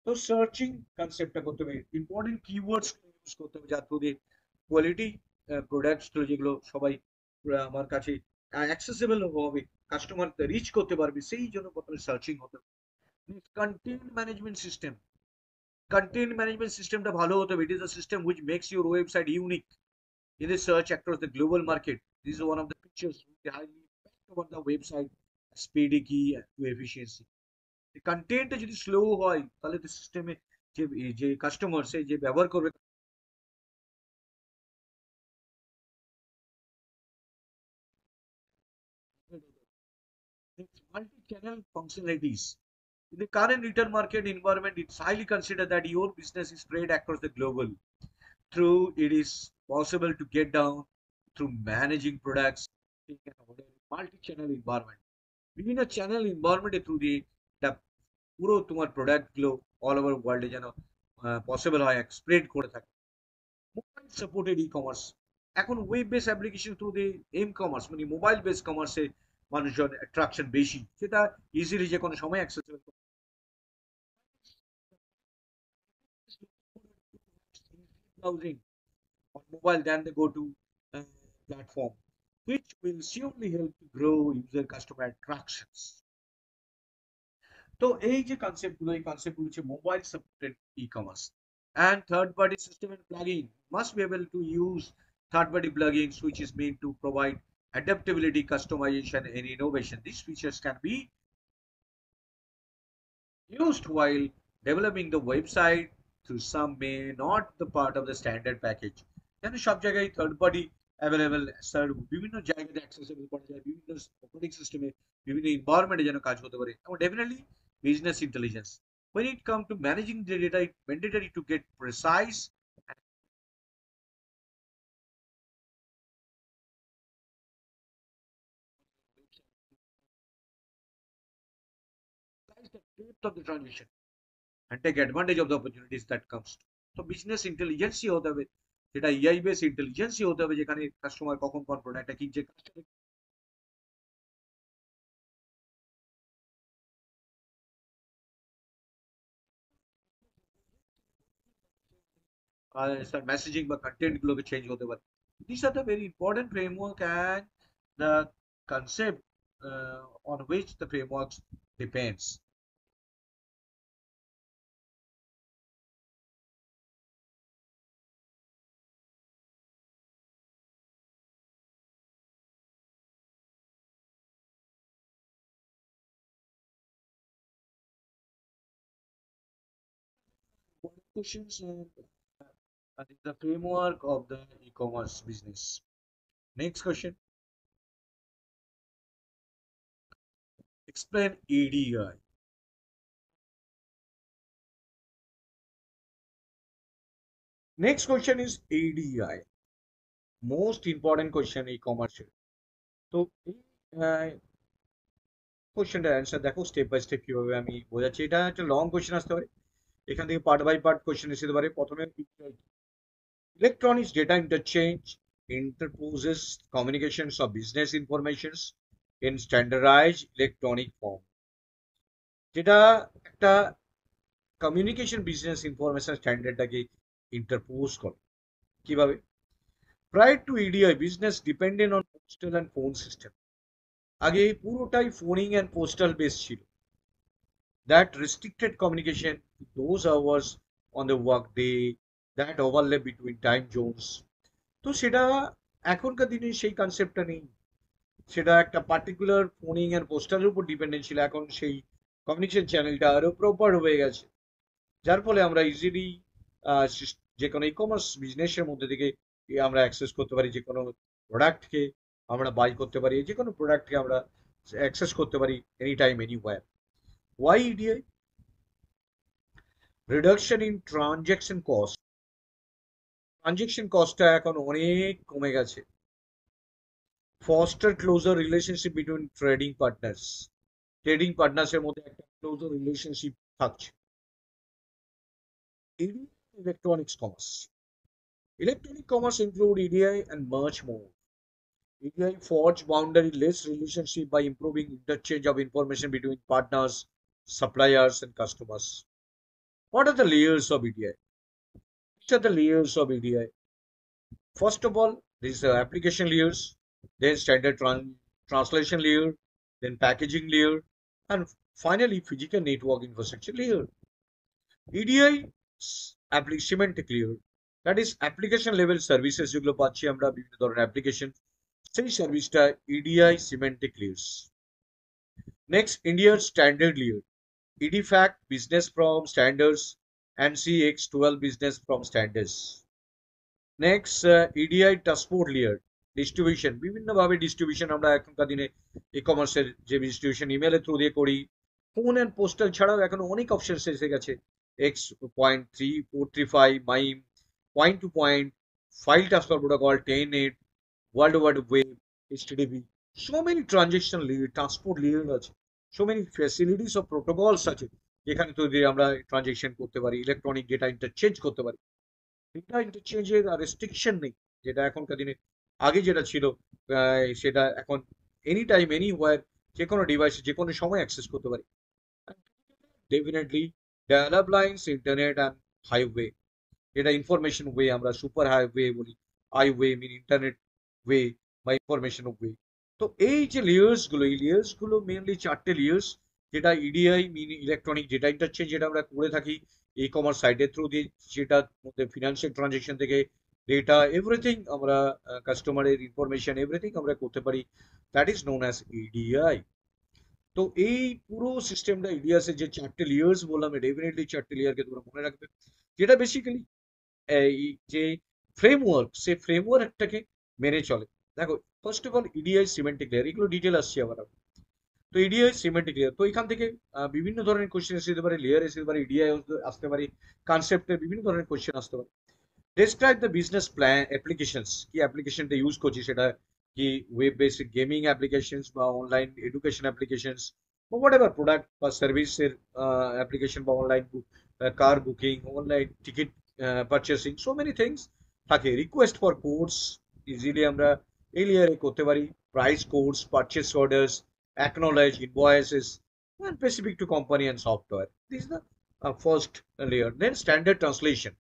তো সার্চিং কনসেপ্টটা করতে হবে, ইম্পর্টেন্ট কিওয়ার্ডস ইউজ করতে হবে, যার through দিয়ে কোয়ালিটি প্রোডাক্টস যেগুলো সবাই আমার কাছে অ্যাক্সেসিবল হবে, কাস্টমার রিচ করতে পারবে, সেই জন্য প্রথমে সার্চিং হতে হবে। Content management system, content management সিস্টেমটা ভালো হতে হবে। It is a system which makes your website unique in the search across the global market. This is one of the features which highly impact over the website speedy key to efficiency. The content যদি slow হয় তাহলে তো সিস্টেমে যে যে customer সে যে ব্যবহার করবে, multi-channel functionalities. In the current retail market environment, it's highly considered that your business is spread across the global. Through it is possible to get down through managing products in an multi-channel environment. বিভিন্ন channel এনভায়রনমেন্টে through দিয়ে এটা পুরো তোমার প্রোডাক্টগুলো all over ওয়ার্ল্ডে যেন possible হয়, spread করে থাকে। মোবাইল সাপোর্টেড ই কমার্স, এখন ওয়েব বেস অ্যাপ্লিকেশন থ্রু দিয়ে এম কমার্স মানে মোবাইল বেস কমার্সে মানুষজন অ্যাট্রাকশন বেশি, সেটা ইজিলি যে কোনো সময় accessible. Browsing on mobile than they go to platform, which will surely help to grow user customer attractions. তো এই যে কনসেপ্টগুলো, এই কনসেপ্টগুলো হচ্ছে mobile supported e commerce. And third party system and plugin must be able to use third party plugins which is meant to provide adaptability, customization and innovation. These features can be used while developing the website through some may not the part of the standard package. যেন সব জায়গায় third party available, sir বিভিন্ন জায়গাতে accessible করা যায়, বিভিন্ন operating সিস্টেমে বিভিন্ন এনভায়রনমেন্টে যেন কাজ হতে পারে, এবং definitely business intelligence. When it comes to managing the data, it's mandatory to get precise and analyze the depth of the transition and take advantage of the opportunities that comes. তো business ইন্টেলিজেন্সই হতে হবে, যেটা ইআই base ইন্টেলিজেন্সই হতে হবে, যেখানে customer কখন কোন প্রোডাক্টটা কিনছে, মেসেজিং বা কন্টেন্ট গুলোকে চেঞ্জ হতে পারে। This are the very important framework and the concept on which the frameworks depends. One questions and the framework of the e-commerce business. Next question. Explain EDI. Next question is EDI. Most important question e-commerce. তো এই কোশ্চেনটার answer দেখো step by step কিভাবে আমি বোঝাচ্ছি। এটা একটা long question আসতে পারে, এখান থেকে পার্ট বাই পার্ট কোশ্চেন এসে পারে। প্রথমে electronics data interchange interposes communications of business informations in standardized electronic form, যেটা একটা কমিউনিকেশন বিজনেস ইনফরমেশন স্ট্যান্ডার্ডটাকে ইন্টারপোজ করে। কিভাবে? Prior to EDI business dependent on postal and phone system. আগে পুরোটাই ফোনিং অ্যান্ড পোস্টাল বেস ছিল, that restricted communication those hours on the work day, that overlap between time zones. তো সেটা এখনকার দিনে সেই কনসেপ্টটা নেই, সেটা একটা পার্টিকুলার ফোনিং অ্যান্ড পোস্টালের উপর ডিপেন্ডেন্ট ছিল। এখন সেই কমিউনিকেশন চ্যানেলটা আরো প্রপার হয়ে গেছে, যার ফলে আমরা ইজিলি যে কোনো ই কমার্স বিজনেসের মধ্যে থেকে আমরা অ্যাক্সেস করতে পারি, যে কোনো প্রোডাক্টকে আমরা বাই করতে পারি, যে কোনো প্রোডাক্টকে আমরা অ্যাক্সেস করতে পারি any time anywhere. Why EDI? Reduction in transaction cost transaction কস্টটা এখন অনেক কমে গেছে। Foster closer relationship between trading পার্টনার্সের মধ্যে একটা ক্লোজার রিলেশনশিপ থাকছে। Electronics commerce, electronic commerce include EDI and much more. EDI forge boundary-less relationship by improving interchange of information between partners, suppliers, and customers. What are the layers of EDI? Which are the layers of EDI? First of all, there is application layers, then standard translation layer, then packaging layer, and finally physical network infrastructure layer. EDI semantic layer, that is application level services যেগুলো পাচ্ছি আমরা বিভিন্ন ধরনের application, সেই সার্ভিসটা EDI semantic layers. Next ইন্ডিয়ার standard layer, EDFACT business from standards and CX12 business from standards. Next EDI transport layer, distribution, বিভিন্নভাবে distribution আমরা এখনকার দিনে ই কমার্সের যে ডিস্ট্রিবিউশন ইমেলের থ্রু দিয়ে করি, ফোন অ্যান্ড পোস্টাল ছাড়াও এখন অনেক অপশন এসে গেছে। X.3.435 MIME, point to point, file transfer protocol, telnet, world wide web, HTTP, so many transaction layer, transport layer আছে, so many facilities of protocols আছে যেখানে তো দিয়ে আমরা ট্রানজেকশন করতে পারি, ইলেকট্রনিক ডেটা ইন্টারচেঞ্জ করতে পারি। ডেটা ইন্টারচেঞ্জের আর রেস্ট্রিকশন নেই, যেটা এখনকার দিনে আগে যেটা ছিল সেটা এখন এনি টাইম এনিওয়্যার যে কোনো ডিভাইসে যে কোনো সময় অ্যাক্সেস করতে পারি। Definitely develop lines, internet and highway, যেটা ইনফরমেশন ওয়ে আমরা সুপার হাইওয়ে বলি, হাইওয়ে মিন ইন্টারনেট ওয়ে বা ইনফরমেশন ওয়ে। তো এই যে লেয়ার্স গুলো, এই লেয়ার্স গুলো মেনলি চারটে লেয়ার্স, যেটা ইডিআই মিন ইলেকট্রনিক ডেটা ইন্টারচেঞ্জ, যেটা আমরা করে থাকি ই কমার্স সাইটের থ্রু দিয়ে, যেটার মধ্যে ফিনান্সিয়াল ট্রানজেকশন থেকে ডেটা এভরিথিং আমরা কাস্টমারের ইনফরমেশন এভরিথিং আমরা করতে পারি, that is known as EDI. তো এই পুরো সিস্টেমটা ইডিএস এর যে চারটে লেয়ার্স বললাম, ডেফিনেটলি চারটে লেয়ারকে তোমরা মনে রাখবে, যেটা বেসিক্যালি এই যে ফ্রেমওয়ার্ক, সেই ফ্রেমওয়ার্কটাকে মেনে চলে। দেখো, first of all EDI semantic layer, এগুলো ডিটেল আসছে আবার। তো ইডিআই সিমেন্টিক লেয়ার, তো এখান থেকে বিভিন্ন ধরনের কোশ্চেন এসে যেতে পারে, লেয়ার এসে যেতে পারে, ইডিআই আসতে পারে, কনসেপ্টের বিভিন্ন ধরনের কোশ্চেন আসতে পারে। Describe the business plan applications, কি অ্যাপ্লিকেশনটা ইউজ করছি, সেটা কি ওয়েব বেসড গেমিং অ্যাপ্লিকেশনস বা অনলাইন এডুকেশন অ্যাপ্লিকেশনস বা হোয়াট এভার প্রোডাক্ট বা সার্ভিসের অ্যাপ্লিকেশন বা online car booking, online ticket purchasing, so many things থাকে। রিকোয়েস্ট ফর কোডস ইজিলি আমরা এই লেয়ারে করতে পারি, price codes, purchase orders, acknowledge, invoices and specific to company and software. This is the first layer. Then standard translation.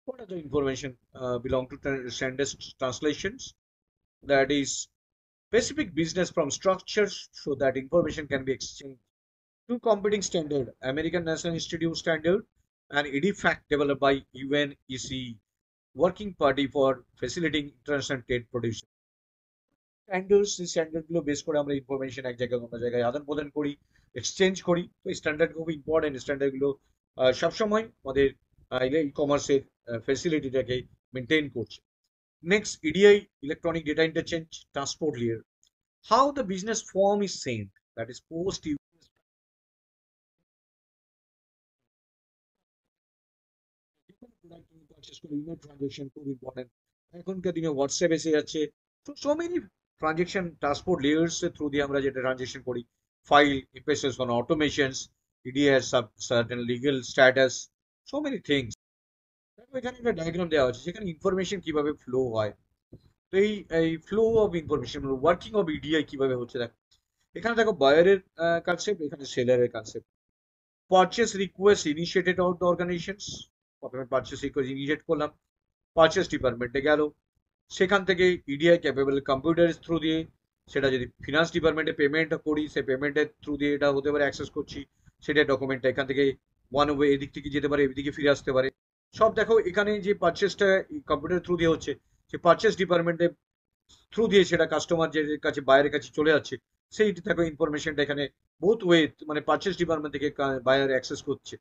What are the information belong to standard translations? That is specific business from structures so that information can be exchanged. Two competing standard, American National Institute standard and EDFACT developed by UNEC, working party for facilitating international trade production. Standards, এই স্ট্যান্ডার্ডগুলো base করে আমরা information এক জায়গায় অন্য জায়গায় আদান প্রদান করি, এক্সচেঞ্জ করি। তো এই স্ট্যান্ডার্ড খুব ইম্পর্টেন্ট, স্ট্যান্ডার্ডগুলো সবসময় আমাদের ই কমার্সের ফেসিলিটিটাকে মেনটেন করছে। Next, EDI electronic data interchange transport layer, how the business form is sent, that is post purchase করে ইমেল ট্রানজাকশন খুব ইম্পর্টেন্ট। এখনকার দিনে হোয়াটসঅ্যাপ এসে যাচ্ছে, so many transaction transport layers এর থ্রু দিয়ে আমরা যেটা ট্রানজেকশন করি, file emphasis on automations, EDI has certain legal status, so many things। এখানে একটা ডায়াগ্রাম দেওয়া আছে সেখানে ইনফরমেশন কিভাবে ফ্লো হয়। তো এই flow of information, working of EDI কিভাবে হচ্ছে, দেখো এখানে দেখো বায়ারের কনসেপ্ট, এখানে সেলারের concept. Purchase request initiated out the organizations, প্রথমে পারচেস রিকোয়েস্ট ইনিশিয়েট করলাম, পারচেস ডিপার্টমেন্টে গেল, সেখান থেকে ইডিআই ক্যাপেবল কম্পিউটারের থ্রু দিয়ে, সেটা যদি ফিনান্স ডিপার্টমেন্টে পেমেন্ট করি, সেই পেমেন্টের থ্রু দিয়ে এটা হতে পারে, অ্যাক্সেস করছি সেটা ডকুমেন্টটা এখান থেকে ওয়ান ওয়ে এদিক থেকে যেতে পারে, এদিকে ফিরে আসতে পারে। সব দেখো এখানে যে পারচেসটা কম্পিউটারের থ্রু দিয়ে হচ্ছে, সে পারচেস ডিপার্টমেন্টের থ্রু দিয়ে সেটা কাস্টমার যে কাছে বায়ারের কাছে চলে যাচ্ছে, সেইটি দেখো ইনফরমেশনটা এখানে বোথ ওয়ে, মানে পারচেস ডিপার্টমেন্ট থেকে বায়ার অ্যাক্সেস করছে।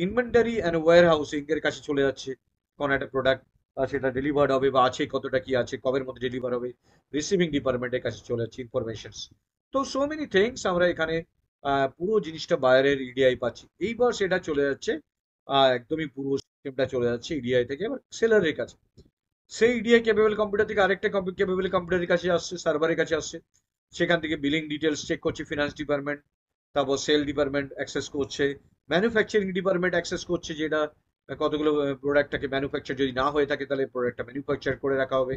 ইনভেন্টারি অ্যান্ড ওয়্যার হাউসিং এর কাছে চলে যাচ্ছে, কোন একটা প্রোডাক্ট সেটা ডেলিভার্ড হবে বা আছে কতটা কি আছে, কবের মধ্যে ডেলিভার হবে, রিসিভিং ডিপার্টমেন্টের কাছে চলে যাচ্ছে ইনফরমেশন। তো সো মেনি থিংস আমরা এখানে পুরো জিনিসটা বায়ারের ইডিআই পাচ্ছি। এইবার সেটা চলে যাচ্ছে একদমই পুরো সিস্টেমটা চলে যাচ্ছে ইডিআই থেকে এবার সেলারের কাছে। সেই ইডিআই ক্যাপেবল কম্পিউটার থেকে আরেকটা ক্যাপেবল কম্পিউটারের কাছে আসছে, সার্ভারের কাছে আসছে। সেখান থেকে বিলিং ডিটেলস চেক করছে ফিনান্স ডিপার্টমেন্ট, তারপর সেল ডিপার্টমেন্ট অ্যাক্সেস করছে, ম্যানুফ্যাকচারিং ডিপার্টমেন্ট অ্যাক্সেস করছে, যেটা কতগুলো প্রোডাক্টটাকে ম্যানুফ্যাকচার যদি না হয়ে থাকে তাহলে প্রোডাক্টটা ম্যানুফ্যাকচার করে রাখা হবে।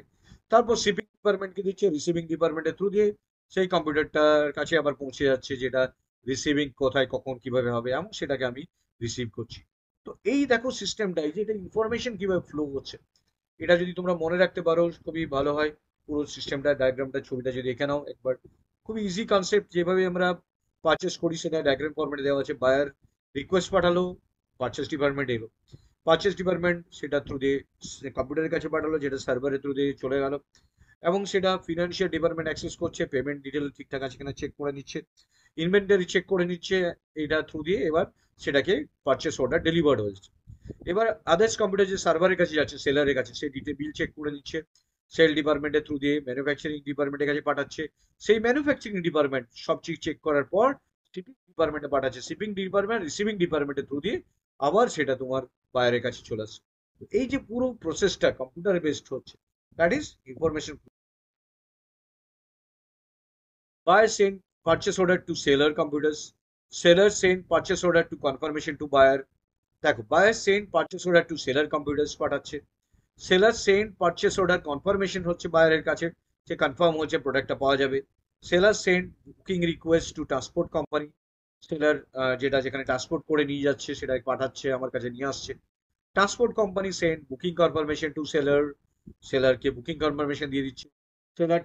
তারপর শিপিং ডিপার্টমেন্টকে দিচ্ছে, রিসিভিং ডিপার্টমেন্টের থ্রু দিয়ে সেই কম্পিউটারটার কাছে আবার পৌঁছে যাচ্ছে, যেটা রিসিভিং কোথায় কখন কিভাবে হবে এবং সেটাকে আমি রিসিভ করছি। তো এই দেখো সিস্টেমটাই যে এটা ইনফরমেশন কিভাবে ফ্লো হচ্ছে, এটা যদি তোমরা মনে রাখতে পারো খুবই ভালো হয়। পুরো সিস্টেমটা ডায়াগ্রামটা ছবিটা যদি দেখে নাও একবার, খুব ইজি কনসেপ্ট। যেভাবে আমরা পারচেস করি সেটা ডায়াগ্রাম ফরম্যাটে দেওয়া আছে। বায়ার রিকোয়েস্ট পাঠালো, পারচেস ডিপার্টমেন্ট এলো, পারচেস ডিপার্টমেন্ট সেটা থ্রু দিয়ে কম্পিউটারের কাছে পাঠালো, যেটা সার্ভারের থ্রু দিয়ে চলে গেল, এবং সেটা ফিনান্সিয়াল ডিপার্টমেন্ট অ্যাক্সেস করছে, পেমেন্ট ডিটেল ঠিকঠাক আছে কিনা চেক করে নিচ্ছে, ইনভেন্টারি চেক করে নিচ্ছে, এটা থ্রু দিয়ে এবার সেটাকে পারচেস অর্ডার ডেলিভার্ড হয়েছে। এবার আদার্স কম্পিউটার যে সার্ভারের কাছে যাচ্ছে, সেলারের কাছে, সেই ডিটেল বিল চেক করে নিচ্ছে, সেল ডিপার্টমেন্টের থ্রু দিয়ে ম্যানুফ্যাকচারিং ডিপার্টমেন্টের কাছে পাঠাচ্ছে। সেই ম্যানুফ্যাকচারিং ডিপার্টমেন্ট সব চেক করার পর শিপিং ডিপার্টমেন্টে পাঠাচ্ছে, শিপিং ডিপার্টমেন্ট রিসিভিং ডিপার্টমেন্টের থ্রু দিয়ে আবার সেটা তোমার বায়ারের কাছে চলে আসছে। এই যে পুরো প্রসেসটা কম্পিউটার বেসড হচ্ছে, that is information. Buyer send purchase order to seller computers. Seller send purchase order to confirmation to buyer. দেখো, buyer send purchase order to seller computers পাঠাচ্ছে। Seller send purchase order confirmation হচ্ছে বায়ারের কাছে, যে confirm হচ্ছে প্রোডাক্টটা পাওয়া যাবে। Seller send booking request to transport company. Seller যেটা যেখানে ট্রান্সপোর্ট করে নিয়ে যাচ্ছে সেটা পাঠাচ্ছে, আমার কাছে নিয়ে আসছে। Transport company send booking confirmation to seller, সেলারকে বুকিং কনফার্মেশন দিয়ে দিচ্ছে। Seller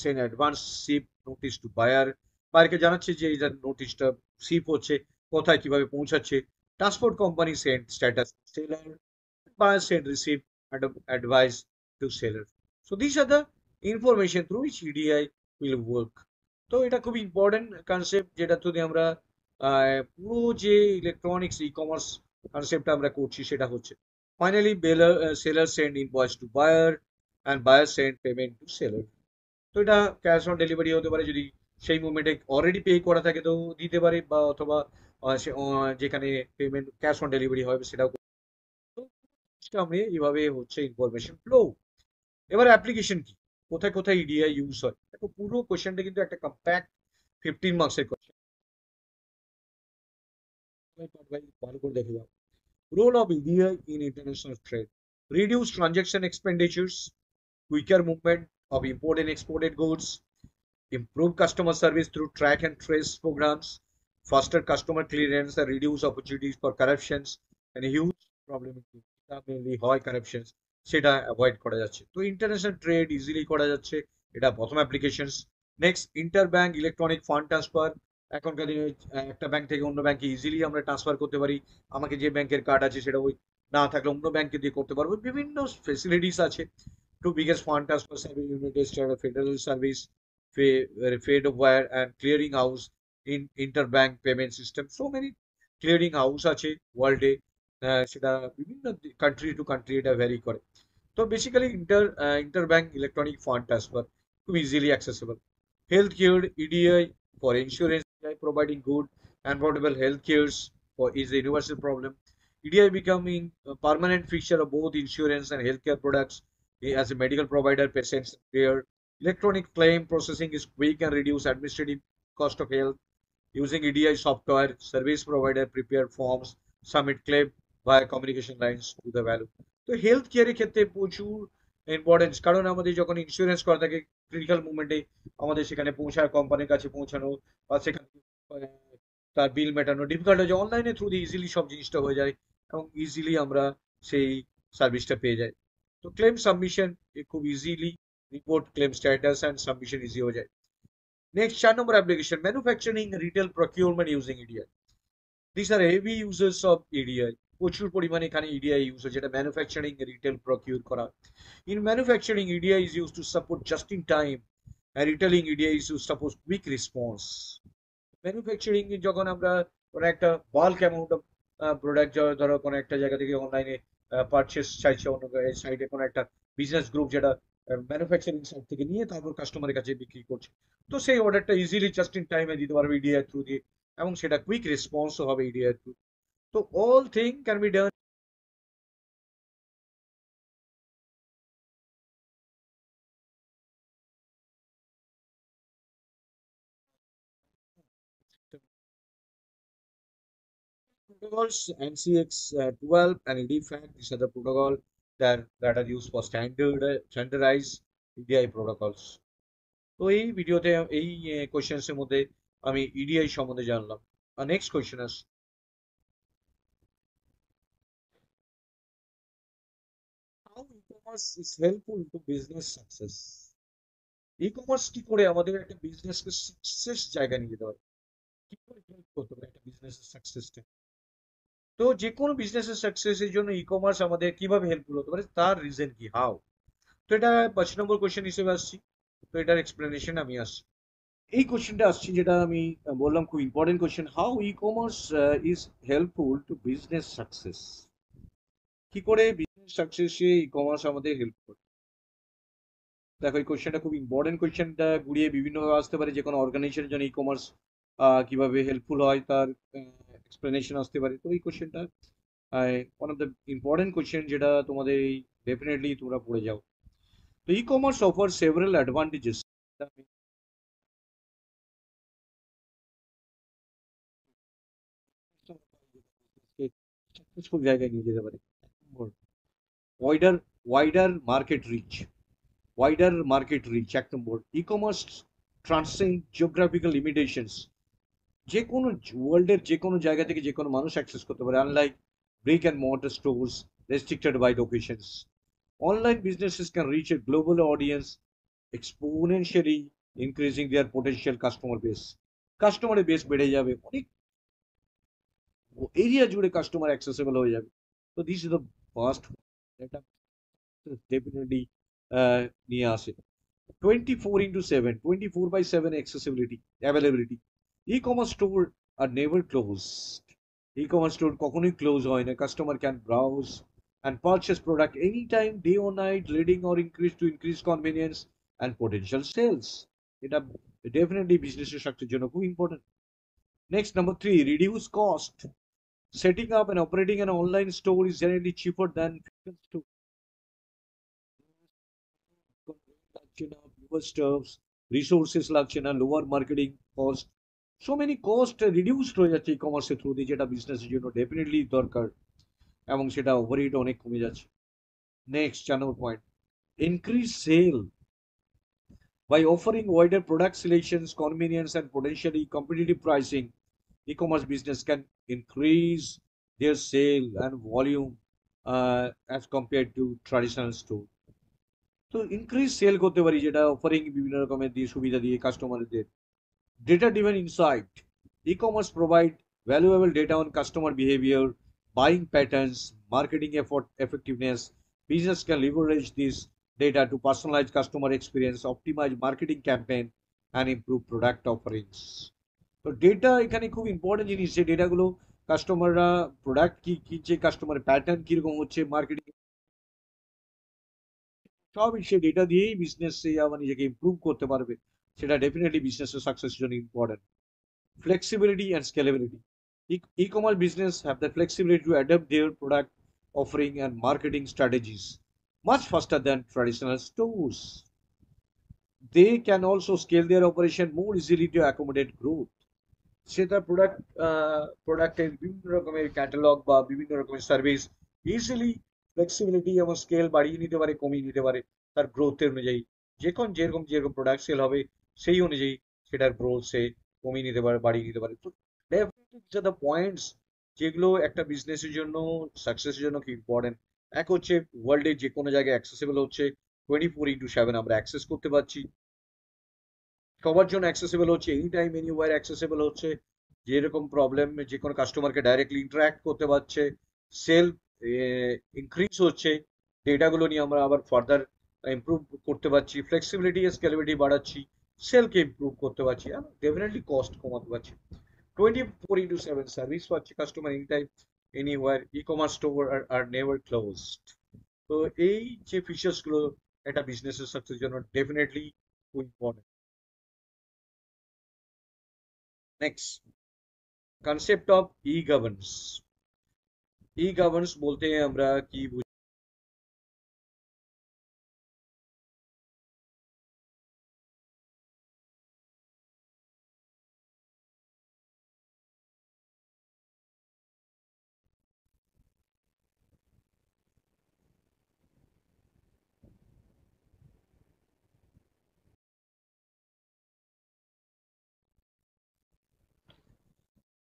send advance ship notice to buyer, বায়ারকে জানাচ্ছে যে এটা নোটিশটা শিপ হচ্ছে, কোথায় কিভাবে পৌঁছাচ্ছে। Transport company send status seller, buyer send receive and advice to seller. So these are the information through which EDI will work. তো এটা খুব ইম্পর্টেন্ট কনসেপ্ট, যেটা যদি আমরা পুরো যে ইলেকট্রনিক্স ই কমার্স কনসেপ্টটা আমরা করছি সেটা হচ্ছে finally seller send invoice to buyer and buyer send payment to seller. তো এটা ক্যাশ অন ডেলিভারি হতে পারে, যদি সেই মুভমেন্টে অলরেডি পে করা থাকে তো দিতে পারে, বা অথবা যেখানে পেমেন্ট ক্যাশ অন ডেলিভারি হবে সেটাও। সিস্টেমে এভাবে হচ্ছে ইনফরমেশন ফ্লো। এবার অ্যাপ্লিকেশন কি, কোথায় কোথায় ইডিআই ইউজ হয়, দেখো পুরো কোশ্চেনটা কিন্তু একটা কম্প্যাক্ট 15 মার্কসের কোশ্চেন। ভালো করে দেখে যাও। Role of EDI in international trade: reduce transaction expenditures, quicker movement of import and exported goods, improve customer service through track and trace programs, faster customer clearance and reduce opportunities for corruptions, and a huge problem mainly হয় corruptions, সেটা avoid করা যাচ্ছে। তো international trade easily করা যাচ্ছে, এটা প্রথম applications. Next, inter bank electronic fund transfer. এখনকার দিনে একটা ব্যাংক থেকে অন্য ব্যাংকে ইজিলি আমরা ট্রান্সফার করতে পারি। আমাকে যে ব্যাংকের কার্ড আছে সেটা ওই না থাকলে অন্য ব্যাংকে দিয়ে করতে পারবো, বিভিন্ন ফেসিলিটিস আছে। Two biggest fund transfer service unit is Federal Service, Fed Wire and Clearing House in Interbank Payment System. So many clearing house আছে ওয়ার্ল্ডে, সেটা বিভিন্ন কান্ট্রি টু কান্ট্রি এটা ভ্যারি করে। তো বেসিক্যালি ইন্টারব্যাংক ইলেকট্রনিক ফান্ড ট্রান্সফার খুব easily accessible. Health care EDI for insurance, providing good and affordable health cares for is a universal problem. EDI becoming a permanent feature of both insurance and healthcare products. As a medical provider, patients care. Electronic claim processing is quick and reduce administrative cost of health. Using EDI software, service provider prepare forms, submit claim via communication lines to the value. তো health কেয়ারের ক্ষেত্রে প্রচুর importance, কারণ আমাদের যখন insurance করা থাকে critical মুভমেন্টে আমাদের সেখানে পৌঁছায়, কোম্পানির কাছে পৌঁছানো বা সেখানে তার বিল মেটানো ডিফিকাল্ট হয়ে যায়। অনলাইনে থ্রু দিয়ে ইজিলি সব জিনিসটা হয়ে যায় এবং ইজিলি আমরা সেই সার্ভিসটা পেয়ে যাই। তো ক্লেম সাবমিশন খুব easily report claim status and submission easy হয়ে যায়। নেক্সট 4 নম্বর application, manufacturing retail procurement using EDI. This are heavy users of EDI. প্রচুর পরিমাণে এখানে ইডিআই ইউজ হয়, যেটা ম্যানুফ্যাকচারিং রিটেল প্রকিউর করা। In manufacturing EDI is use to support just in time, and retailing EDI is to support quick response. Manufacturing যখন আমরা কোনো একটা বাল্ক অ্যামাউন্ট অফ প্রোডাক্ট, ধরো কোনো একটা জায়গা থেকে অনলাইনে পারচেস চাইছে, অন্য সাইডে কোনো একটা বিজনেস গ্রুপ যেটা ম্যানুফ্যাকচারিং সাইড থেকে নিয়ে তারপর কাস্টমারের কাছে বিক্রি করছে, তো সেই অর্ডারটা ইজিলি জাস্ট ইন টাইমে দিতে পারবে ইডিআই থ্রু দিয়ে, এবং সেটা কুইক রেসপন্সও হবে ইডিআই থ্রু। তো all thing can be done Protocols NCX 12 and EDFAC, these are the protocol that are used for standardized EDI protocols. তো এই ভিডিওতে এই কোশ্চেন্স এর মধ্যে আমি ইডিআই সম্বন্ধে জানলাম। আর next question as, how e-commerce is helpful to business success. E commerce কি করে আমাদের একটা বিজনেসকে সাকসেস জায়গায় নিয়ে যেতে পারে, কি করে হেল্প করতে পারে একটা বিজনেসের সাকসেসটা। তো যে কোনো বিজনেসের সাকসেসের জন্য ই কমার্স আমাদের কিভাবে হেল্পফুল হতে পারে, তার রিজন কি, হাউ। তো এটা 5 নম্বর কোশ্চেন হিসেবে আসছি। তো এটার এক্সপ্লেনেশন আমি আসছি। এই কোশ্চেনটা আসছি যেটা আমি বললাম খুব important question, how e commerce is helpful to business success. কি করে বিজনেস সাকসেসে ই কমার্স আমাদের হেল্প করে। দেখো এই কোশ্চেনটা খুব ইম্পর্টেন্ট, কোশ্চেনটা ঘুরিয়ে বিভিন্নভাবে আসতে পারে, যে কোনো অর্গানাইজেশনের জন্য ই কমার্স কিভাবে হেল্পফুল হয় তার এক্সপ্লেনেশন আসতে পারে। তো এই কোশ্চেনটা one of the important question, যেটা তোমাদের এই ডেফিনেটলি তোমরা পড়ে যাও। তো e commerce offer several advantages, successful জায়গায় নিয়ে যেতে পারে। Wider wider market reach, wider market reach 1 নম্বর। E commerce transcend geographical limitations, যে কোনো ওয়ার্ল্ডের যে কোনো জায়গা থেকে যে কোনো মানুষ অ্যাক্সেস করতে পারে, unlike brick and mortar stores restricted by locations. Online businesses can reach a global audience, exponentially increasing their potential customer base. কাস্টমারের বেস বেড়ে যাবে, অনেক এরিয়া জুড়ে কাস্টমার অ্যাক্সেসেবল হয়ে যাবে। তো দিস ইজ দ্য ফার্স্ট, এটা ডেফিনেটলি নিয়ে আসে। 24/7, 24/7 accessibility, availability. E-commerce store are never closed. E-commerce store কখনোই ক্লোজ হয় না। Customer can browse and purchase product anytime, day or night, leading or increase convenience and potential sales. এটা definitely বিজনেসের সাকসেসের জন্য খুব important. Next number 3, reduce cost. Setting up and operating an online store is generally cheaper than physical store. লাগছে না, fewer stuffs, resources লাগছে না, lower marketing cost. So many cost reduced হয়ে যাচ্ছে ই কমার্সের থ্রু দিয়ে, যেটা বিজনেসের জন্য ডেফিনেটলি দরকার, এবং সেটা ওভারহিট অনেক কমে যাচ্ছে। নেক্সট 4 নম্বর point, increase sale. By offering wider product selections, convenience, and potentially competitive pricing, e-commerce business can increase their sale and volume as compared to traditional store. তো ইনক্রিজ সেল করতে পারি, যেটা অফারিং বিভিন্ন রকমের দিয়ে সুবিধা দিয়ে কাস্টমারদের। Data driven insight, e-commerce provide valuable data on customer behavior, buying patterns, marketing effort effectiveness. Business can leverage this data to personalize customer experience, optimize marketing campaign, and improve product offerings. তো data এখানে খুব important জিনিস, যে ডেটাগুলো কাস্টমাররা product কি কিনছে, customer pattern কিরকম হচ্ছে, মার্কেটিং, সবই সে ডেটা দিয়েই বিজনেস সে আবার নিজেকে ইমপ্রুভ করতে পারবে। সেটা ডেফিনেটলি বিজনেসের সাকসেসের জন্য important. Flexibility and scalability. E-commerce business have the flexibility to adapt their product offering and marketing strategies much faster than traditional stores. They can also scale their operation more easily to accommodate growth. সেটা প্রোডাক্টের বিভিন্ন রকমের catalogue বা বিভিন্ন রকমের service easily flexibility এবং scale বাড়িয়ে নিতে পারে, কমিয়ে নিতে পারে তার গ্রোথের অনুযায়ী। যেরকম যেরকম প্রোডাক্ট সেল হবে সেই অনুযায়ী সেটার গ্রোথ সে কমিয়ে নিতে পারে, বাড়িয়ে নিতে পারে। তো ডেফিনেটলি দ্য পয়েন্টস যেগুলো একটা বিজনেসের জন্য সাকসেসের জন্য কি ইম্পর্টেন্ট। এক হচ্ছে ওয়ার্ল্ডের যে কোনো জায়গায় অ্যাক্সেসেবল হচ্ছে, 24/7 আমরা অ্যাক্সেস করতে পারছি, সবার জন্য অ্যাক্সেসেবল হচ্ছে, এনি টাইম এনিওয়্যার অ্যাক্সেসেবল হচ্ছে। যেরকম প্রবলেম যে কোনো কাস্টমারকে ডাইরেক্টলি ইন্টারাক্ট করতে পারছে, সেল ইনক্রিজ হচ্ছে, ডেটাগুলো নিয়ে আমরা আবার ফার্দার ইমপ্রুভ করতে পারছি, ফ্লেক্সিবিলিটি স্কেলেবিলিটি বাড়াচ্ছি, সেলকে ইমপ্রুভ করতে পারছি, আর ডেফিনেটলি কস্ট কমাতে পারছি। 24/7 সার্ভিস পাচ্ছে customer, any time anywhere, e commerce store are never closed. তো এই যে ফিচার্স গুলো একটা বিজনেসের সাকসেসের জন্য ডেফিনেটলি খুব important. Next, concept of E governance. E governance বলতে আমরা কি বুঝি?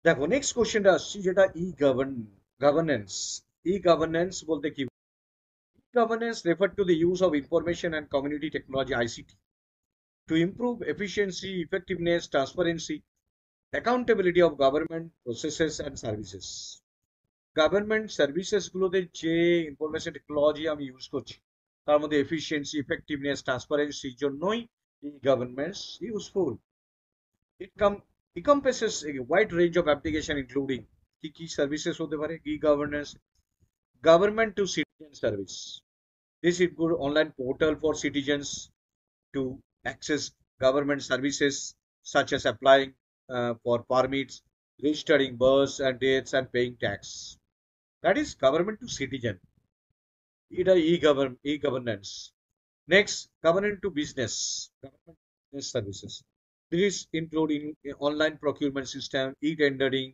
দেখো নেক্সট কোশ্চেনটা আসছি, যেটা গভর্নেন্স। গভর্নেন্স বলতে কি? Governance refer to the use of information and community technology ICT to improve efficiency, effectiveness, transparency, accountability of government processes and services. Government services গুলোতে যে ইনফরমেশন টেকনোলজি আমি ইউজ করছি তার মধ্যে এফিসিয়েন্সি, ইফেক্টিভনেস, ট্রান্সপারেন্সির জন্যই এই governments useful. It encompasses a wide range of application including কি সার্ভিসেস হতে পারে governance? Government to citizen service, this include online portal for citizens to access government services such as applying for permits, registering births and deaths, and paying tax. That is government to citizen. It is e-governance. Next, government to business, government business services. This including online procurement system, e-tendering,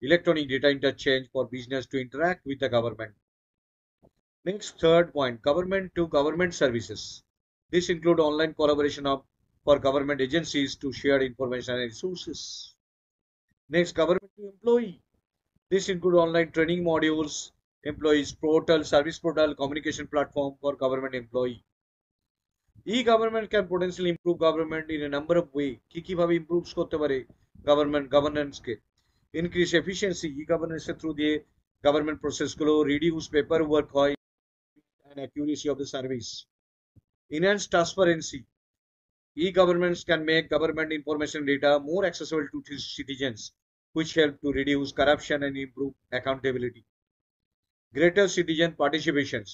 electronic data interchange for business to interact with the government. Next, third point, government to government services. This include online collaboration for government agencies to share information and resources. Next, government to employee. This include online training modules, employees portal, service portal, communication platform for government employee. E-government can potentially improve government in a number of ways. কি ভাবে improves করতে পারে government governance K? Increase efficiency, e-governance through the government process গুলো reduce paperwork হয় and accuracy of the service. Enhance transparency. E-governments can make government information data more accessible to citizens, which help to reduce corruption and improve accountability. Greater citizen participations.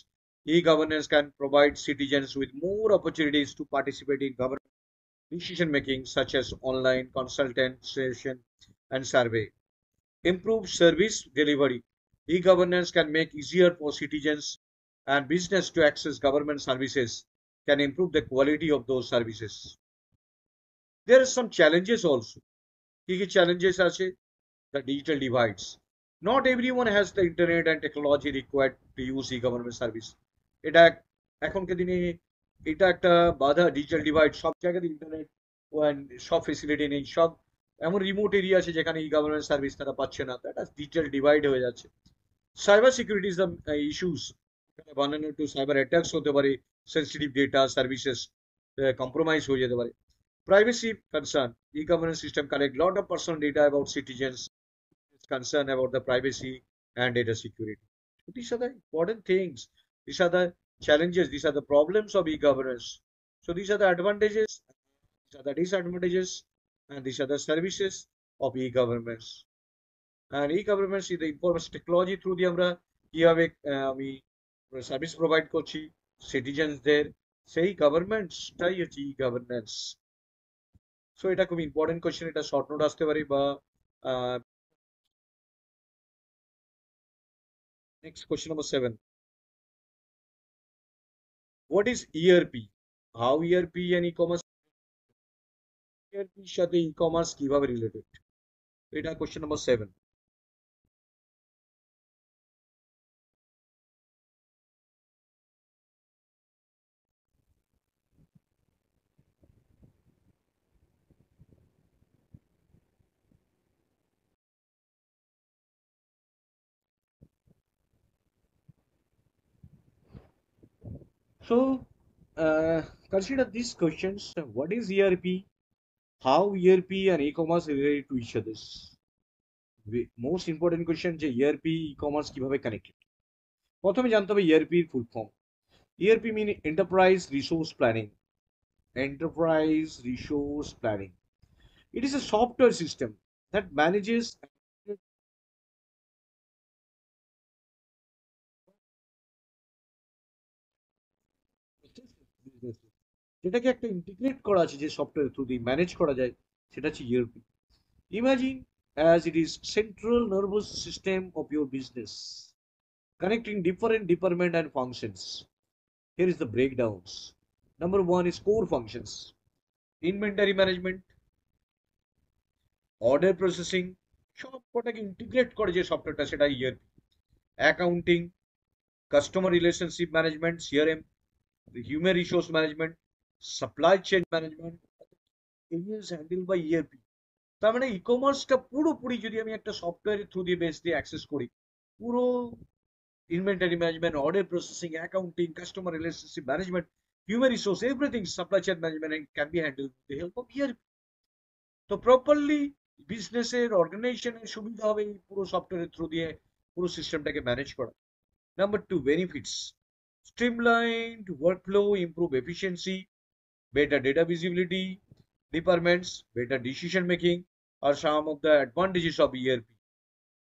E-governance can provide citizens with more opportunities to participate in government decision making, such as online consultation and survey. Improve service delivery. E-governance can make easier for citizens and business to access government services, can improve the quality of those services. There are some challenges also. কি challenges আছে? The digital divides. Not everyone has the internet and technology required to use e-government service. এটা এখনকার দিনে এটা একটা বাধা, digital divide. সব জায়গাতে ইন্টারনেট সব ফেসিলিটি নেই, সব এমন রিমোট এরিয়া আছে যেখানে ই গভর্নমেন্ট সার্ভিস তারা পাচ্ছে না, তো একটা ডিজিটাল ডিভাইড হয়ে যাচ্ছে। Cyber security is the issues, বানানো টু সাইবার অ্যাটাকস হতে পারে, সেন্সিটিভ ডেটা সার্ভিসেস কম্প্রোমাইজ হয়ে যেতে পারে। Privacy concern, e-governance system collect lot of personal data about citizens, concern about the privacy and data security. So these are the important things. These are the challenges. These are the problems of e-governance. So these are the advantages, these are the disadvantages, and these are the services of e-governments. And e-governments is the information technology through the আমরা কিভাবে আমি service provide করছি সিটিজেন্সদের, সেই গভর্নমেন্টসটাই হচ্ছে ই-গভর্নেন্স। So এটা খুব important question, এটা short note আসতে পারে বা next question number 7, what is ERP? How ERP and e-commerce, ইআরপির সাথে ই-কমার্স কিভাবে রিলেটেড? এটা কোয়েশ্চেন number 7। So consider these questions: what is ERP, how ERP and e-commerce related to each other? Most important question যে ERP e-commerce কিভাবে connected. প্রথমে জানতে হবে ERP এর full form. ERP mean enterprise resource planning. Enterprise resource planning, it is a software system that manages যেটাকে একটা integrate করা আছে, যে সফটওয়্যার থ্রু দিয়ে ম্যানেজ করা যায়, সেটা হচ্ছে ERP। Imagine as it is central nervous system of your business, connecting different department and functions. Here is the breakdowns. Number 1 is core functions: inventory management, order processing, সব কটাকে integrate করে যে সফটওয়্যারটা সেটা ERP। Accounting, customer relationship management CRM, the human resource management, supply chain management, areas handled by ERP. তার মানে ই কমার্সটা পুরোপুরি যদি আমি একটা সফটওয়্যারের থ্রু দিয়ে বেস দিয়ে অ্যাক্সেস করি, পুরো inventory management, order processing, accounting, customer relationship management, human resource, everything, supply chain management can be handled with the help of ERP. তো প্রপারলি বিজনেসের অর্গানাইজেশনের সুবিধা হবে এই পুরো সফটওয়্যারের থ্রু দিয়ে পুরো সিস্টেমটাকে ম্যানেজ করা। Number two, benefits: streamlined workflow, improve efficiency, better data visibility, departments, better decision making are some of the advantages of ERP.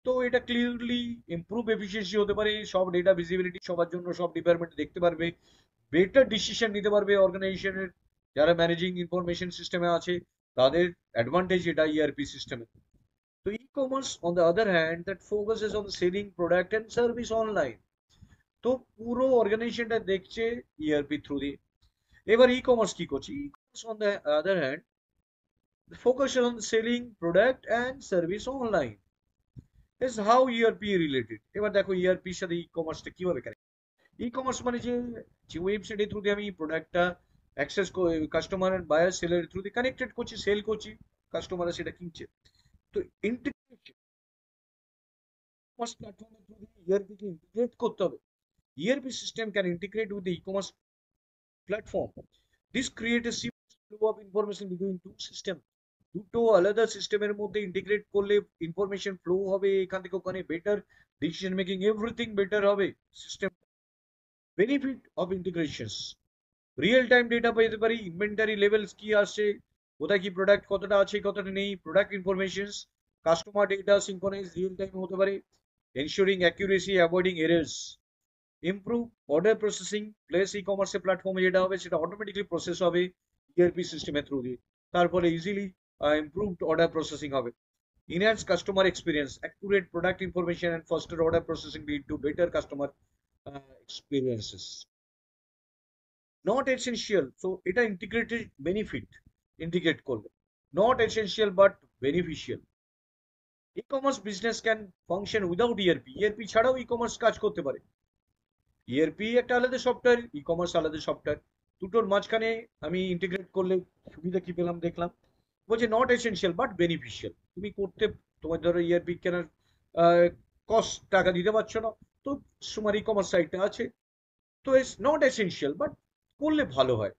তো এটা ক্লিয়ারলি ইমপ্রুভ এফিসিয়েন্সি হতে পারে, সব ডেটা ভিজিবিলিটি সবার জন্য, সব ডিপার্টমেন্ট দেখতে পারবে, বেটার ডিসিশন নিতে পারবে অর্গানাইজেশনের যারা ম্যানেজিং ইনফরমেশন সিস্টেমে আছে তাদের অ্যাডভান্টেজ এটা ইআরপি সিস্টেমে। তো e commerce on the other hand that focuses on selling product and service online. তো পুরো অর্গানাইজেশনটা দেখছে ইআরপি থ্রু দিয়ে। এবার ই কমার্স কি করছে? E commerce on the other hand focus on selling product and service online is how ERP related. এবার দেখো ERP এর সাথে ই কমার্সটা কিভাবে কানেক্ট। ই কমার্স মানে যে যে ওয়েবসাইটের থ্রু দিয়ে আমি প্রোডাক্টটা অ্যাক্সেস কাস্টমার এন্ড বায়ার সেলের থ্রু দিয়ে কানেক্টেড করছি, সেল করছি, কাস্টমাররা সেটা কিনছে। তো ইন্টিগ্রেশন কমার্স প্ল্যাটফর্মের থ্রু দিয়ে ERP কে ইন্টিগ্রেট করতে হবে। ERP system can integrate with the e-commerce platform. This creates a seamless flow of information between two systems. দুটো আলাদা সিস্টেমের মধ্যে ইন্টিগ্রেট করলে ইনফরমেশন ফ্লো হবে, এখান থেকে ওখানে better decision making, everything better হবে system. Benefit of integrations: real time data পেতে পারি, ইনভেন্টারি লেভেলস কি আসছে, কোথায় কি প্রোডাক্ট কতটা আছে কতটা নেই, product informations, customer data synchronize real time হতে পারে, ensuring accuracy, avoiding errors. Improve order processing, place e কমার্সের প্ল্যাটফর্মে যেটা হবে সেটা অটোমেটিকলি প্রসেস হবে ইআরপি সিস্টেমের থ্রু দিয়ে, তারপরে ইজিলি ইমপ্রুভড অর্ডার প্রসেসিং হবে। Enhance customer experience, accurate product information and faster order processing lead to better customer experiences. Not essential, so এটা integrated benefit, integrate করলে not essential but beneficial. E-commerce business can function without ERP. ERP ছাড়াও e-commerce কাজ করতে পারে। ERP একটা আলাদা software, e-commerce আলাদা software, দুটোর মাঝখানে আমি ইন্টিগ্রেট করলে সুবিধা কি পেলাম দেখলাম। বলছে নট এসেনশিয়াল বাট বেনিফিশিয়াল। তুমি করতে, তোমার ধরো ERP কেনার কস্ট টাকা দিতে পারছো না, তো তোমার ই কমার্স সাইটটা আছে, তো ইটস নট এসেনশিয়াল বাট করলে ভালো হয়।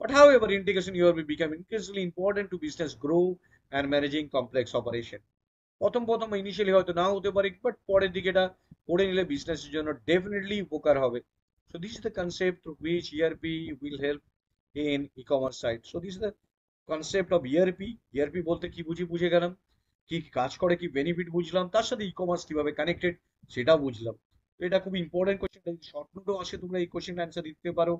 But however, integration ERP become increasingly important to business grow and managing complex operation. প্রথম প্রথম ইনিশিয়ালি হয়তো নাও হতে পারে, বাট পরের দিকে এটা করে নিলে বিজনেসের জন্য ডেফিনেটলি উপকার হবে। So this is the concept through which ERP will help in e commerce site. So this is the concept of ERP. ERP বলতে কি বুঝি বুঝে গেলাম, কি কাজ করে, কি বেনিফিট বুঝলাম, তার সাথে ই কমার্স কিভাবে কানেক্টেড সেটাও বুঝলাম। তো এটা খুব ইম্পর্টেন্ট কোয়েশ্চেন, যদি শর্ট নোটও আসে তোমরা এই কোয়েশ্চেন অ্যান্সার দিতে পারো।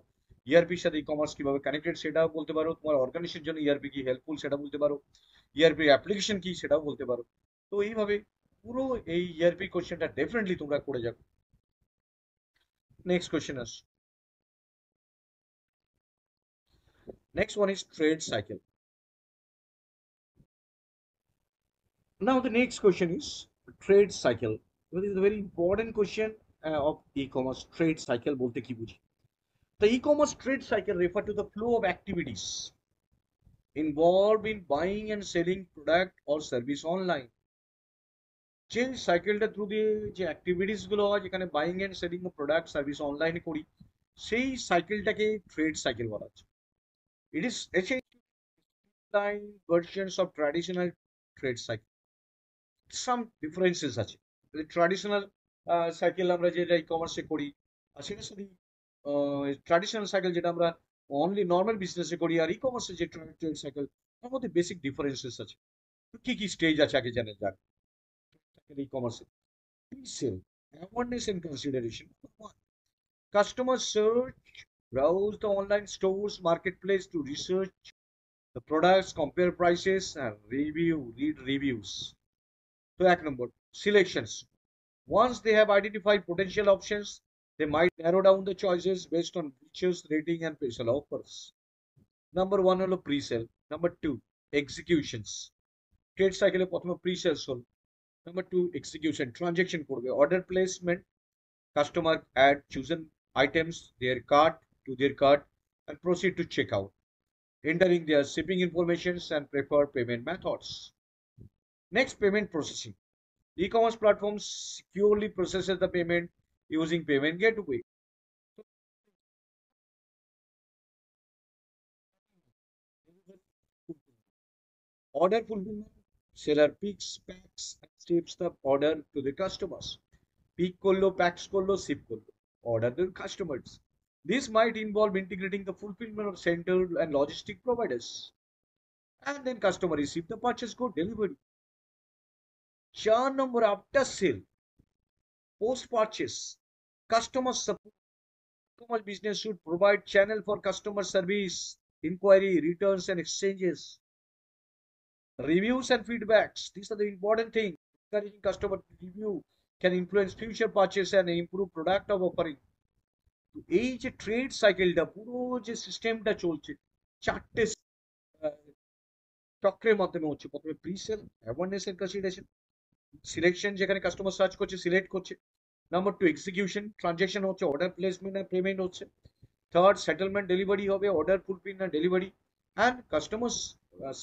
ইআরপির সাথে ই কমার্স কিভাবে কানেক্টেড সেটাও বলতে পারো, তোমার অর্গানাইজেশনের জন্য ইআরপি কি হেল্পফুল সেটা বলতে পারো, ইআরপির অ্যাপ্লিকেশন কি সেটাও বলতে পারো। তো এইভাবে পুরো এই ইআরপি কোশ্চেনটা ডেফিনেটলি তোমরা করে যাবে। Next question us, next one is trade cycle. Now the next question is trade cycle. This is a very important question of e-commerce. Trade cycle বলতে কি বুঝি? The e-commerce trade cycle refer to the flow of activities involved in buying and selling product or service online. যে সাইকেলটা through দিয়ে যে activities গুলো হয়, যেখানে buying and selling product service অনলাইনে করি, সেই সাইকেলটাকে ট্রেড সাইকেল বলা হচ্ছে। It is essentially versions of traditional trade cycle. Some differences আছে। ট্র্যাডিশনাল সাইকেল আমরা যেটা ই কমার্সে করি, আর সেটার সাথে ট্র্যাডিশনাল সাইকেল যেটা আমরা অনলি নর্মাল বিজনেসে করি, আর ই কমার্সে যে ট্রেড সাইকেল, তার মধ্যে বেসিক ডিফারেন্সেস আছে। কি কি স্টেজ আছে আগে জানা যাক ই কমার্সে। Pre-sale, awareness and consideration. One, customers search, browse the online stores, marketplace to research the products, compare prices, and read reviews. So, এক number, selections. Once they have identified potential options, they might narrow down the choices based on features, rating, and special offers. Number one হলো pre-sale. Number two, executions. Trade cycle প্রথমে pre-sales হলো। Number two, execution, transaction করবে, order placement, customer add chosen items to their cart and proceed to checkout, entering their shipping informations and preferred payment methods. Next, payment processing. E-commerce platforms securely processes the payment using payment gateway. Order fulfillment. Seller picks, packs, and ships the order to the customers. Pick করলো, packs করলো, ship করলো. Order the customers. This might involve integrating the fulfillment of center and logistic providers. And then customer receive the purchase code delivery. 4 number after sale, post purchase. Customer support. E-commerce business should provide channel for customer service, inquiry, returns and exchanges. Reviews and feedbacks. These are the important things. Encouraging customer to review can influence future purchase and improve product of offering. তো এই যে trade সাইকেলটা পুরো যে সিস্টেমটা চলছে 4টে চক্রের মাধ্যমে হচ্ছে। প্রথমে pre sale, awareness and consideration, selection যেখানে কাস্টমার সার্চ করছে, সিলেক্ট করছে। নাম্বার 2 এক্সিকিউশন, ট্রানজাকশন হচ্ছে, অর্ডার প্লেসমেন্ট আর পেমেন্ট হচ্ছে। থার্ড সেটেলমেন্ট, ডেলিভারি হবে, অর্ডার ফুলফিল না delivery. And customer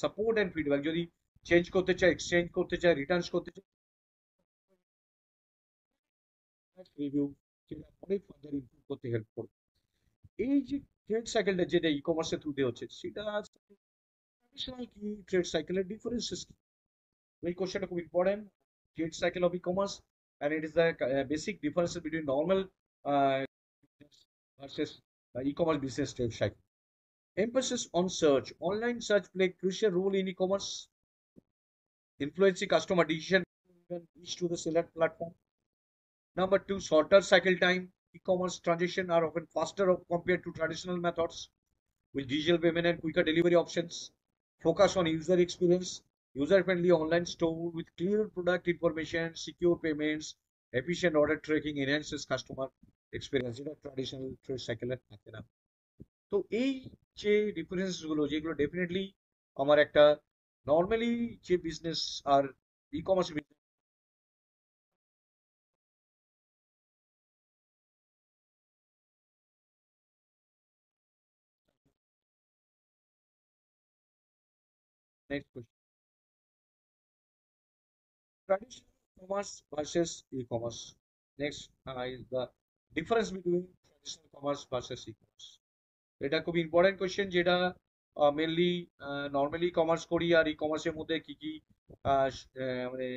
support and feedback, যদি চেঞ্জ করতে চায়, এক্সচেঞ্জ করতে চায়, রিটার্নস করতে চায়, রিভিউ যেটা অনেক ফার্দার ইমপ্রুভ করতে হেল্প করবে। এই যে ট্রেড সাইকেলটা যেটা ই কমার্সের থ্রুতে হচ্ছে, সেটা ট্রেডিশনাল কি ট্রেড সাইকেলের ডিফারেন্সেস কি? এই কোশ্চেনটা খুব important. Trade cycle of e commerce and it is the basic differences between normal uh, versus e-commerce business trade cycle. Emphasis on search. Online search play crucial role in e-commerce, influencing customer decision when reach to the seller platform. Number 2, shorter cycle time. E-commerce transactions are often faster compared to traditional methods with digital payment and quicker delivery options. Focus on user experience. User-friendly online store with clear product information, secure payments, efficient order tracking enhances customer experience. এটা traditional trade সাইকেলের থাকে না। তো এই যে difference গুলো যেগুলো definitely আমার একটা নর্মালি যে বিজনেস আর e commerce business. Next question, traditional commerce versus e-commerce. Next is the difference between traditional commerce versus e-commerce. এটা খুব ইম্পর্টেন্ট কোয়েশ্চেন, যেটা মেনলি নর্মালি কমার্স করি আর ই কমার্সের মধ্যে কি কি মানে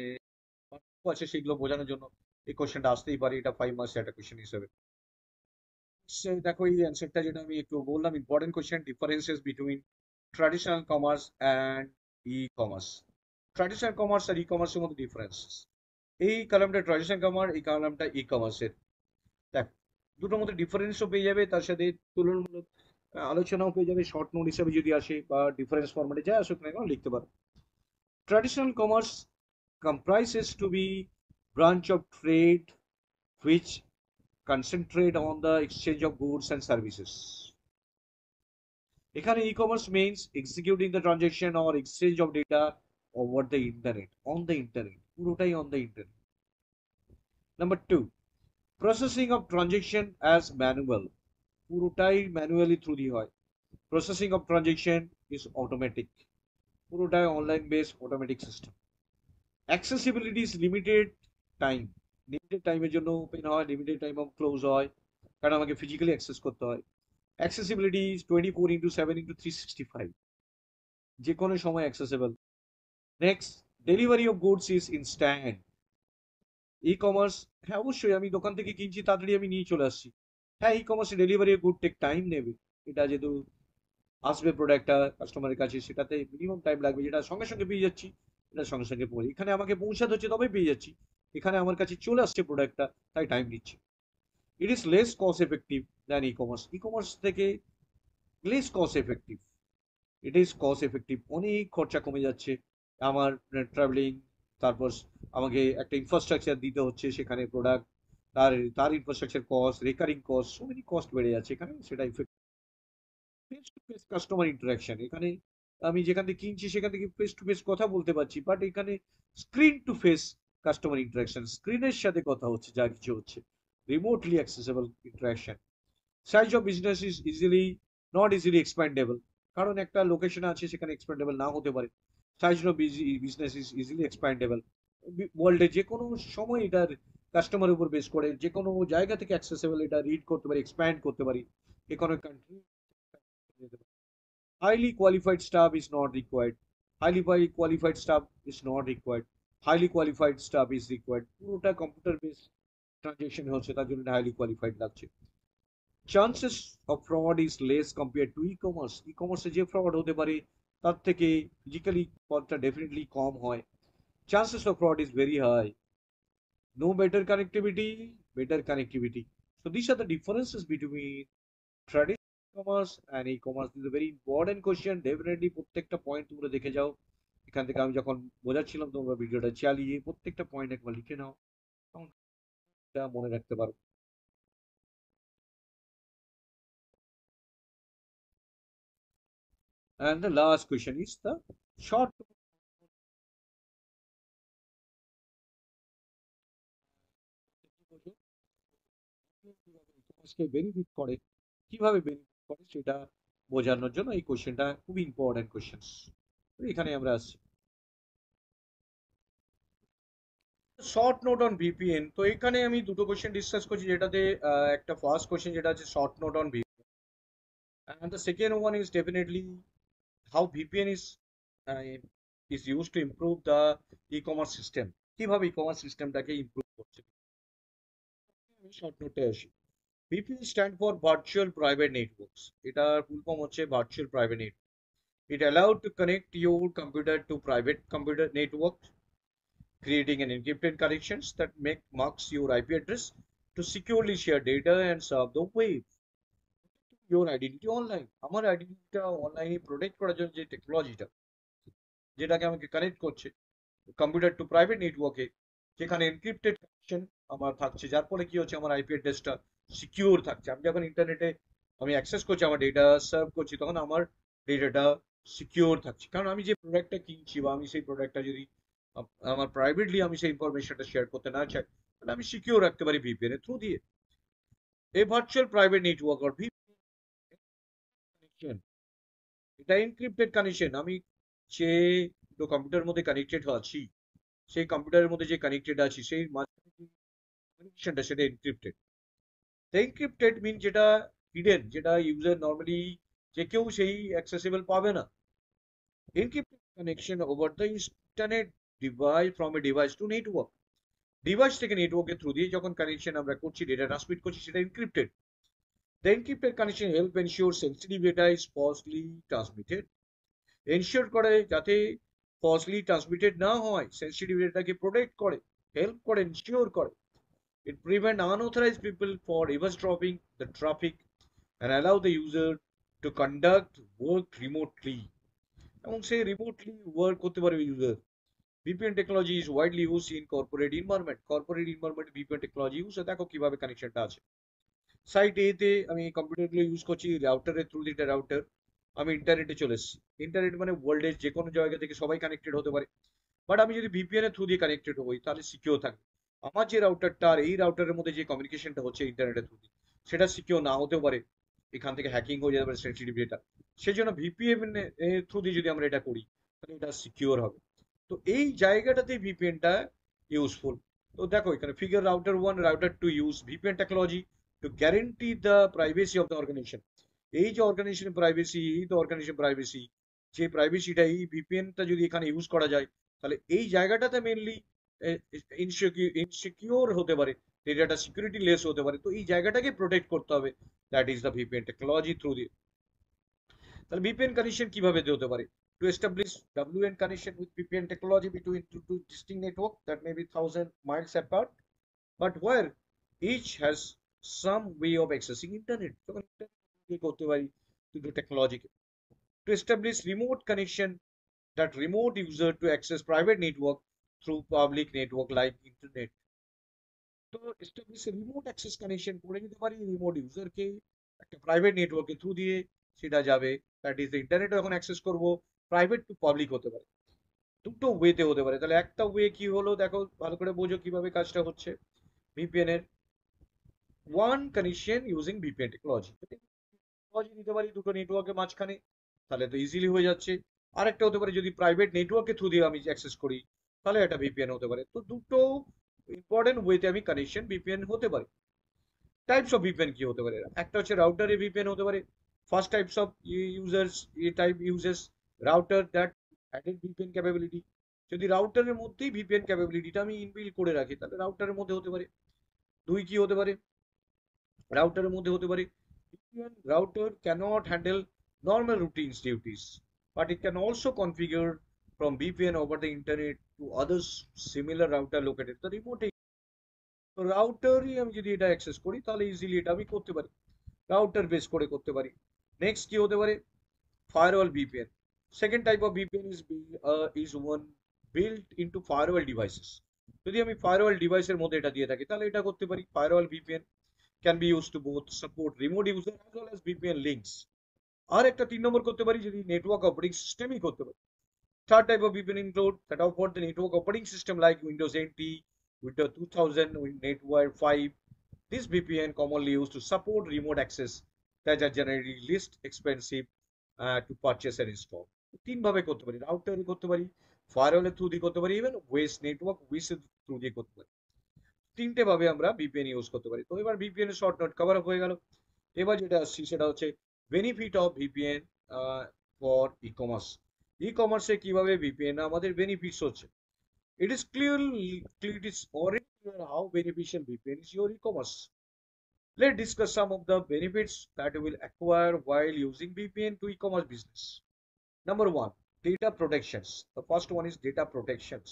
পার্থক্য আছে সেগুলো বোঝানোর জন্য এই কোয়েশ্চেনটা আসতেই পারে। এটা 5 মার্কস একটা কোয়েশ্চেন হিসেবে। দেখো এই অ্যান্সারটা যেটা আমি একটু বললাম, important question, differences between traditional commerce and e commerce. Traditional commerce আর ই কমার্সের মধ্যে ডিফারেন্স। এই কলামটা ট্র্যাডিশনাল কমার্স, এই কলামটা ই কমার্সের। দেখ, দুটোর মধ্যে ডিফারেন্সও পেয়ে যাবে, তার সাথে তুলনামূলক আলোচনাও পেয়ে যাবে। শর্ট নোট হিসাবে যদি আসে বা ডিফারেন্স ফরম্যাটে যা আসুক না কেন লিখতে পারো। Traditional commerce comprises to be branch of trade which concentrate on the exchange of goods and services. এখানে e-commerce means executing the transaction or exchange of data over the internet, on the internet, পুরোটাই on the internet. Number 2, processing of transaction as manual, পুরোটাই manually through the হয়। Processing of transaction is automatic, পুরোটাই online based automatic system. Accessibility is limited time, limited টাইমের জন্য open হয়, limited time of close হয়, কারণ আমাকে physically access করতে হয়। অ্যাক্সেসিবিলিটি ইজ 24/7/365, যে কোনো সময় accessible. Next, delivery of goods is instant. E commerce, হ্যাঁ অবশ্যই আমি দোকান থেকে কিনছি, তাড়াতাড়ি আমি নিয়ে চলে আসছি। হ্যাঁ, ই কমার্সে delivery of good take time নেবে। এটা যেহেতু আসবে প্রোডাক্টটা কাস্টমারের কাছে, সেটাতে মিনিমাম টাইম লাগবে। যেটা সঙ্গে সঙ্গে পেয়ে যাচ্ছি, এটা সঙ্গে সঙ্গে পড়ে এখানে আমাকে পৌঁছাতে হচ্ছে তবে পেয়ে যাচ্ছি, এখানে আমার কাছে চলে আসছে প্রোডাক্টটা, তাই টাইম নিচ্ছে। It is less cost effective than e commerce. E commerce থেকে less cost effective, it is cost effective, অনেক খরচা কমে যাচ্ছে আমার। ট্রাভেলিং, তারপর আমাকে একটা ইনফ্রাস্ট্রাকচার দিতে হচ্ছে, সেখানে প্রোডাক্ট, তার তার infrastructure cost, recurring cost, so many cost বেড়ে যাচ্ছে এখানে, সেটা effect. Face to face customer interaction, এখানে আমি যেখান থেকে কিনছি সেখান থেকে ফেস টু ফেস কথা বলতে পারছি, বাট এখানে screen to face customer interaction, স্ক্রিনের সাথে কথা হচ্ছে, যা কিছু হচ্ছে remotely accessible interaction. Size of business is easily not easily expandable, কারণ একটা লোকেশন আছে সেখানে এক্সপ্যান্ডেবল না হতে পারে। Size of business is easily expandable. ওয়ার্ল্ডে যে কোনো সময় এটার কাস্টমারের উপর বেস করে যে কোনো জায়গা থেকে অ্যাক্সেসেবল, এটা রিড করতে পারি, এক্সপ্যান্ড করতে পারি, যে কোনো country. Highly qualified staff is not required, highly qualified staff is not required, highly qualified staff is required. পুরোটা কম্পিউটার বেস ট্রানজেকশন হচ্ছে, তার জন্য হাইলি কোয়ালিফাইড লাগছে। Chances of fraud is less compare to e commerce, e কমার্সে যে fraud হতে পারে তার থেকে ফিজিক্যালি ফ্রডটা ডেফিনেটলি কম হয়। Chances of fraud is very high. No better connectivity, better connectivity. So these are the differences between traditional commerce and e-commerce. This is a very important question. Definitely প্রত্যেকটা point তোমরা দেখে যাও। এখান থেকে আমি যখন বোঝাচ্ছিলাম তোমরা ভিডিওটা চালিয়ে প্রত্যেকটা পয়েন্ট একবার লিখে নাও, তখন এটা মনে রাখতে পারো। And the last question is the short K benefit করে, কিভাবে বেনিফিট করে সেটা বোঝানোর জন্য এই কোশ্চেনটা খুবই ইম্পর্টেন্ট কোশ্চেন। এখানে আমরা আসছি শর্ট নোট অন ভিপিএন। তো এখানে আমি দুটো কোশ্চেন ডিসকাস করছি, যেটাতে একটা ফার্স্ট কোশ্চেন যেটা আছে short note on VPN, and the second one is definitely how VPN is used to improve the e-commerce system, কিভাবে ই-কমার্স সিস্টেমটাকে ইমপ্রুভ করছে। আমি শর্ট নোটে আসি। VPN stand for virtual private networks, এটার ফুল ফর্ম হচ্ছে virtual private network. It allowed to connect your computer to private computer network, creating an encrypted connections that make marks your IP address to securely share data and serve the web. Your identity online, আমার আইডেন্টিটিটা অনলাইনে protect করার জন্য যে টেকনোলজিটা, যেটাকে আমাকে connect করছে computer two private নেটওয়ার্কে, যেখানে এনক্রিপ্টেড কানেকশন আমার থাকছে, যার ফলে কি হচ্ছে আমার আইপি অ্যাড্রেসটা সিকিউর থাকছে। আমি যখন ইন্টারনেটে আমি অ্যাক্সেস করছি, আমার ডেটা সার্ভ করছি, তখন আমার ডেটাটা সিকিউর থাকছে। কারণ আমি যে প্রোডাক্টটা কিনছি বা আমি সেই প্রোডাক্টটা যদি আমার প্রাইভেটলি আমি সেই ইনফরমেশনটা শেয়ার করতে না চাই, তাহলে আমি সিকিউর রাখতে পারি ভিপিএন এর থ্রু দিয়ে। এই ভার্চুয়াল প্রাইভেট নেটওয়ার্ক আর ভিপিএন, এটা এনক্রিপ্টেড কানেকশন। আমি যে কম্পিউটারের মধ্যে কানেক্টেড আছি, সেই কম্পিউটারের মধ্যে যে কানেক্টেড আছি, সেই কমিউনিকেশনটা সেটা এনক্রিপ্টেড। এনক্রিপ্টেড মিন যেটা হিডেন, যেটা ইউজার নর্মালি যে কেউ সেই অ্যাক্সেসিবল পাবে না। Encrypted connection over the internet device from a device two network, device থেকে নেটওয়ার্কের থ্রু দিয়ে যখন কানেকশন আমরা করছি, ডেটা ট্রান্সমিট করছি, সেটা encrypted. The encrypted connection help ensure sensitive data is falsely transmitted, ensure করে যাতে ফলসলি ট্রান্সমিটেড না হয়, সেন্সিটিভ ডেটাকে প্রোটেক্ট করে, হেল্প করে, এনশিওর করে। It prevents unauthorized people for eavesdropping the traffic and allow the user to conduct work remotely. এবং সে remotely work করতে পারবে user. VPN technology is widely use in corporate environment, corporate environment VPN technology use. দেখো কিভাবে কানেকশনটা আছে। Site এ তে আমি কম্পিউটারগুলো use করছি, রাউটারের থ্রু দিয়ে রাউটার আমি ইন্টারনেটে চলে এসেছি। ইন্টারনেট মানে ওয়ার্ল্ডের যে কোনো জায়গা থেকে সবাই কানেক্টেড হতে পারে। বাট আমি যদি ভিপিএন এর থ্রু দিয়ে কানেক্টেড হই, তাহলে সিকিউর থাকবে। আমার যে রাউটারটা আর এই রাউটারের মধ্যে যে কমিউনিকেশনটা হচ্ছে ইন্টারনেটের থ্রু দিয়ে, সেটা সিকিউর না হতেও পারে, এখান থেকে হ্যাকিং হয়ে যেতে পারে সেন্সিটিভ ডেটা। সেই জন্য ভিপিএন এর থ্রু দিয়ে যদি আমরা এটা করি, তাহলে এটা সিকিউর হবে। তো এই জায়গাটাতেই ভিপিএনটা ইউজফুল। তো দেখো এখানে figure router one router two use VPN technology to guarantee the privacy of the organisation. এই যে অর্গানাইজেশন প্রাইভেসি, এই তো অর্গানাইজেশন প্রাইভেসি, যে প্রাইভেসিটা এই ভিপিএনটা যদি এখানে ইউজ করা যায়, তাহলে এই জায়গাটাতে মেনলি ইনসিকিউর হতে পারে, ডেটাটা সিকিউরিটি লেস হতে পারে। তো এই জায়গাটাকে প্রোটেক্ট করতে হবে, that is the VPN technology through দিয়ে। তাহলে ভিপিএন কানেকশন কিভাবে হতে পারে? To establish WN connection with VPN technology between two distinct network that may be 1000 miles apart, but where each has some way of accessing internet, তখন internet করতে পারি দুটো টেকনোলজিকে। To establish remote connection, that remote user to access private network through public network like internet. তো establish remote access connection করে নিতে পারি remote ইউজারকে একটা প্রাইভেট নেটওয়ার্কের থ্রু দিয়ে, সেটা যাবে, দ্যাট ইজ ইন্টারনেটও এখন অ্যাক্সেস করবো, প্রাইভেট টু পাবলিক হতে পারে, দুটো ওয়েতে হতে পারে। তাহলে একটা ওয়ে কি হলো, দেখো ভালো করে বোঝো কিভাবে কাজটা হচ্ছে ভিপিএন এর। One connection using VPN technology, technology দিতে পারি দুটো নেটওয়ার্কের মাঝখানে, তাহলে তো ইজিলি হয়ে যাচ্ছে। আরেকটা হতে পারে যদি প্রাইভেট নেটওয়ার্কের থ্রু দিয়ে আমি অ্যাক্সেস করি, তাহলে এটা ভিপিএন হতে পারে। তো দুটো ইম্পর্টেন্ট ওয়েতে আমি কানেকশন ভিপিএন হতে পারে। টাইপস অফ ভিপিএন কি হতে পারে? একটা হচ্ছে রাউটারে ভিপিএন হতে পারে। First types of users, A type uses router that added VPN capability. যদি রাউটারের মধ্যেই ভিপিএন ক্যাপাবিলিটিটা আমি ইনবিল্ড করে রাখি, তাহলে রাউটারের মধ্যে হতে পারে। দুই কি হতে পারে? রাউটারের মধ্যে হতে পারে VPN router cannot handle normal routines duties, but it can also configure from VPN over the internet to others similar router located the remote. তো রাউটারই আমি যদি এটা অ্যাক্সেস করি, তাহলে ইজিলি এটা আমি করতে পারি, রাউটার বেস করে করতে পারি। নেক্সট কি হতে পারে? Firewall VPN. Second type of VPN is one built into firewall devices. যদি আমি ফায়ারওয়াল ডিভাইসের মধ্যে এটা দিয়ে থাকি, তাহলে এটা করতে পারি। Firewall VPN can be used to both support remote user as well as VPN links. আর একটা 3 নম্বর করতে পারি যদি নেটওয়ার্ক অপারেটিং সিস্টেমই করতে পারি। Third type of VPN include that of what the network operating system like Windows NT, Windows 2000, NetWire 5. This VPN commonly used to support remote access that are generally least expensive to purchase and install. তিন ভাবে করতে পারি, রাউটারে করতে পারি, ফায়ারওয়ালের through দিয়ে করতে পারি, even ওয়েস network ওয়েসের through দিয়ে করতে পারি। তিনটে ভাবে আমরা ভিপিএন ইউজ করতে পারি। তো এবার ভিপিএন এর শর্ট নোট কভার আপ হয়ে গেল। এবার যেটা আসছি সেটা হচ্ছে benefit of VPN for e commerce. E কমার্সে কিভাবে ভিপিএন আমাদের বেনিফিটস হচ্ছে। It is it is already clear how beneficial VPN is your e commerce. Let's discuss some of the benefits that you will acquire while using VPN to e-commerce business. Number one, data protections. The first one is data protections.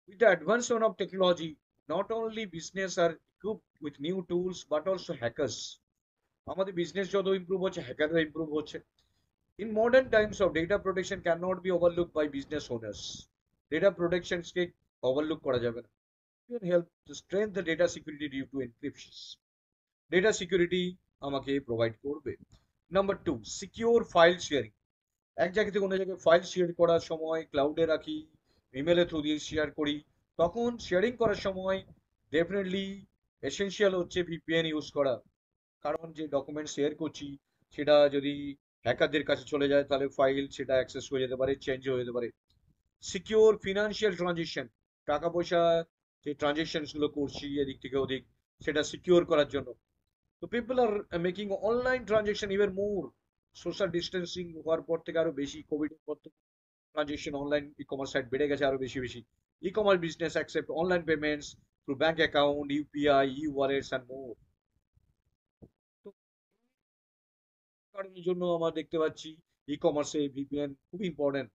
With the advancement of technology, not only business are equipped with new tools but also hackers. আমাদের business যত improve হচ্ছে, হ্যাকাররা improve হচ্ছে। In modern times of data protection cannot be overlooked by business owners. Data protections K overlook করা যাবে না। It can help to strengthen the data security due to encryptions. Data security আমাকে provide করবে। Number two, secure file sharing. এক জায়গা থেকে অন্য জায়গায় ফাইল শেয়ার করার সময় ক্লাউডে রাখি, ইমেলের থ্রু দিয়ে শেয়ার করি, তখন শেয়ারিং করার সময় ডেফিনেটলি এসেনশিয়াল হচ্ছে ভিপিএন ইউজ করা। কারণ যে ডকুমেন্ট শেয়ার করছি সেটা যদি হ্যাকারদের কাছে চলে যায়, তাহলে ফাইল সেটা অ্যাক্সেস হয়ে যেতে পারে, চেঞ্জ হয়ে যেতে পারে। সিকিউর ফিনান্সিয়াল ট্রানজেকশন, টাকা পয়সা যে ট্রানজেকশন গুলো করছি এদিক থেকে ওদিক, সেটা সিকিউর করার জন্য। তো people are making online transaction even more. Social distancing হওয়ার পর থেকে আরো বেশি, কোভিড এর পর থেকে transaction online e commerce site বেড়ে গেছে আরো বেশি বেশি। E commerce business accept online payments through bank account, UPI, e wallets and more. তো কারণের জন্য আমরা দেখতে পাচ্ছি ই কমার্সে ভিপিএন খুব important.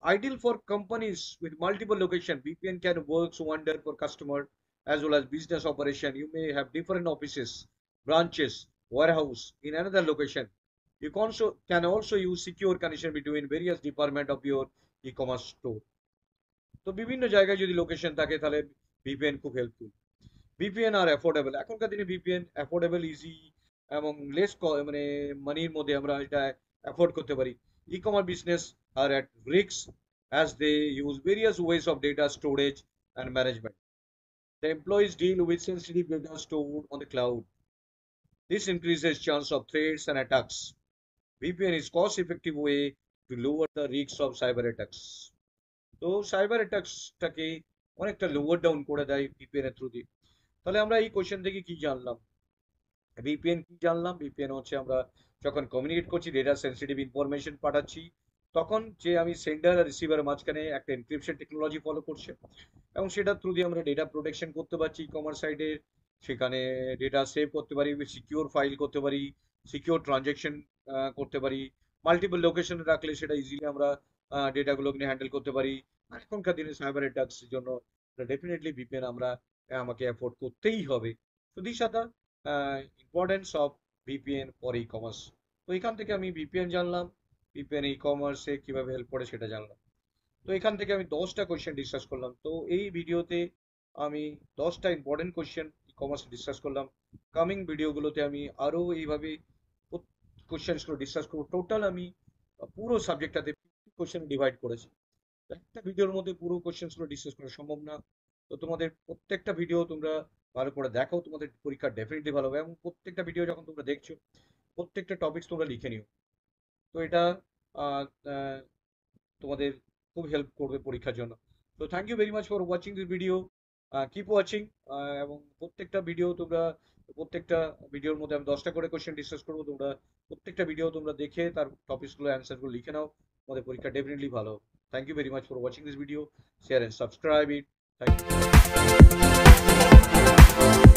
Ideal for companies with multiple location, VPN can work wonder for customer as well as business operation. You may have different offices, branches, warehouse in another location. You can also use secure connection between various department of your e-commerce store. তো বিভিন্ন জায়গায় যদি location থাকে তাহলে VPN খুব helpful. VPN আর affordable, এখনকার দিনে VPN affordable, easy এবং লেস মানে মানির মধ্যে আমরা এটা অ্যাফোর্ড করতে পারি। E commerce business are at risk as they use various ways of data storage and management. The employees deal with sensitive data stored on the cloud. This increases chance of threats and attacks. VPN is cost-effective way to lower the risks of cyber attacks. তো cyber অ্যাটাকসটাকে অনেকটা lower down করে দেয় VPN এর through দিয়ে। তাহলে আমরা এই question থেকে কি জানলাম? ভিপিএন কি জানলাম? ভিপিএন হচ্ছে আমরা যখন কমিউনিকেট করছি, ডেটা সেন্সিটিভ ইনফরমেশন পাঠাচ্ছি, তখন যে আমি সেন্ডার আর রিসিভার মাঝখানে একটা এনক্রিপশন টেকনোলজি ফলো করছে, এবং সেটার থ্রু দিয়ে আমরা ডেটা প্রোটেকশন করতে পারছি ই কমার্স সাইডে। সেখানে ডেটা সেভ করতে পারি, সিকিউর ফাইল করতে পারি, সিকিউর ট্রানজেকশন করতে পারি। মাল্টিপল লোকেশনে রাখলে সেটা ইজিলি আমরা ডেটাগুলোকে হ্যান্ডেল করতে পারি। আর এখনকার দিনে সাইবার অ্যাটাকস জন্য ডেফিনেটলি ভিপিএন আমাকে অ্যাফোর্ড করতেই হবে। তো this are the importance of VPN for e commerce. তো এখান থেকে আমি ভিপিএন জানলাম, ভিপিএন ই কমার্সে কিভাবে হেল্প করে সেটা জানলাম। তো এখান থেকে আমি 10টা কোয়েশ্চেন ডিসকাস করলাম। তো এই ভিডিওতে আমি 10টা important question e commerce discuss করলাম। কামিং ভিডিওগুলোতে আমি আরো এইভাবে কোয়েশ্চেনগুলো ডিসকাস করবো। টোটাল আমি পুরো সাবজেক্টটাতে 50 কোয়েশ্চেন ডিভাইড করেছি। একটা ভিডিওর মধ্যে পুরো কোয়েশ্চেনগুলো ডিসকাস করা সম্ভব না। তো তোমাদের প্রত্যেকটা ভিডিও তোমরা ভালো করে দেখো, তোমাদের পরীক্ষা ডেফিনেটলি ভালো হবে। এবং প্রত্যেকটা ভিডিও যখন তোমরা দেখছো, প্রত্যেকটা টপিকস তোমরা লিখে নিও। তো এটা তোমাদের খুব হেল্প করবে পরীক্ষার জন্য। তো thank you very much for watching this video. Keep watching. এবং প্রত্যেকটা ভিডিওর মধ্যে আমি 10টা করে কোশ্চেন ডিসকাস করবো, তোমরা প্রত্যেকটা ভিডিও তোমরা দেখে তার টপিকসগুলো অ্যান্সারগুলো লিখে নাও, তোমাদের পরীক্ষা ডেফিনেটলি ভালো হবে। Thank you very much for watching this video, share and subscribe it. Thank you.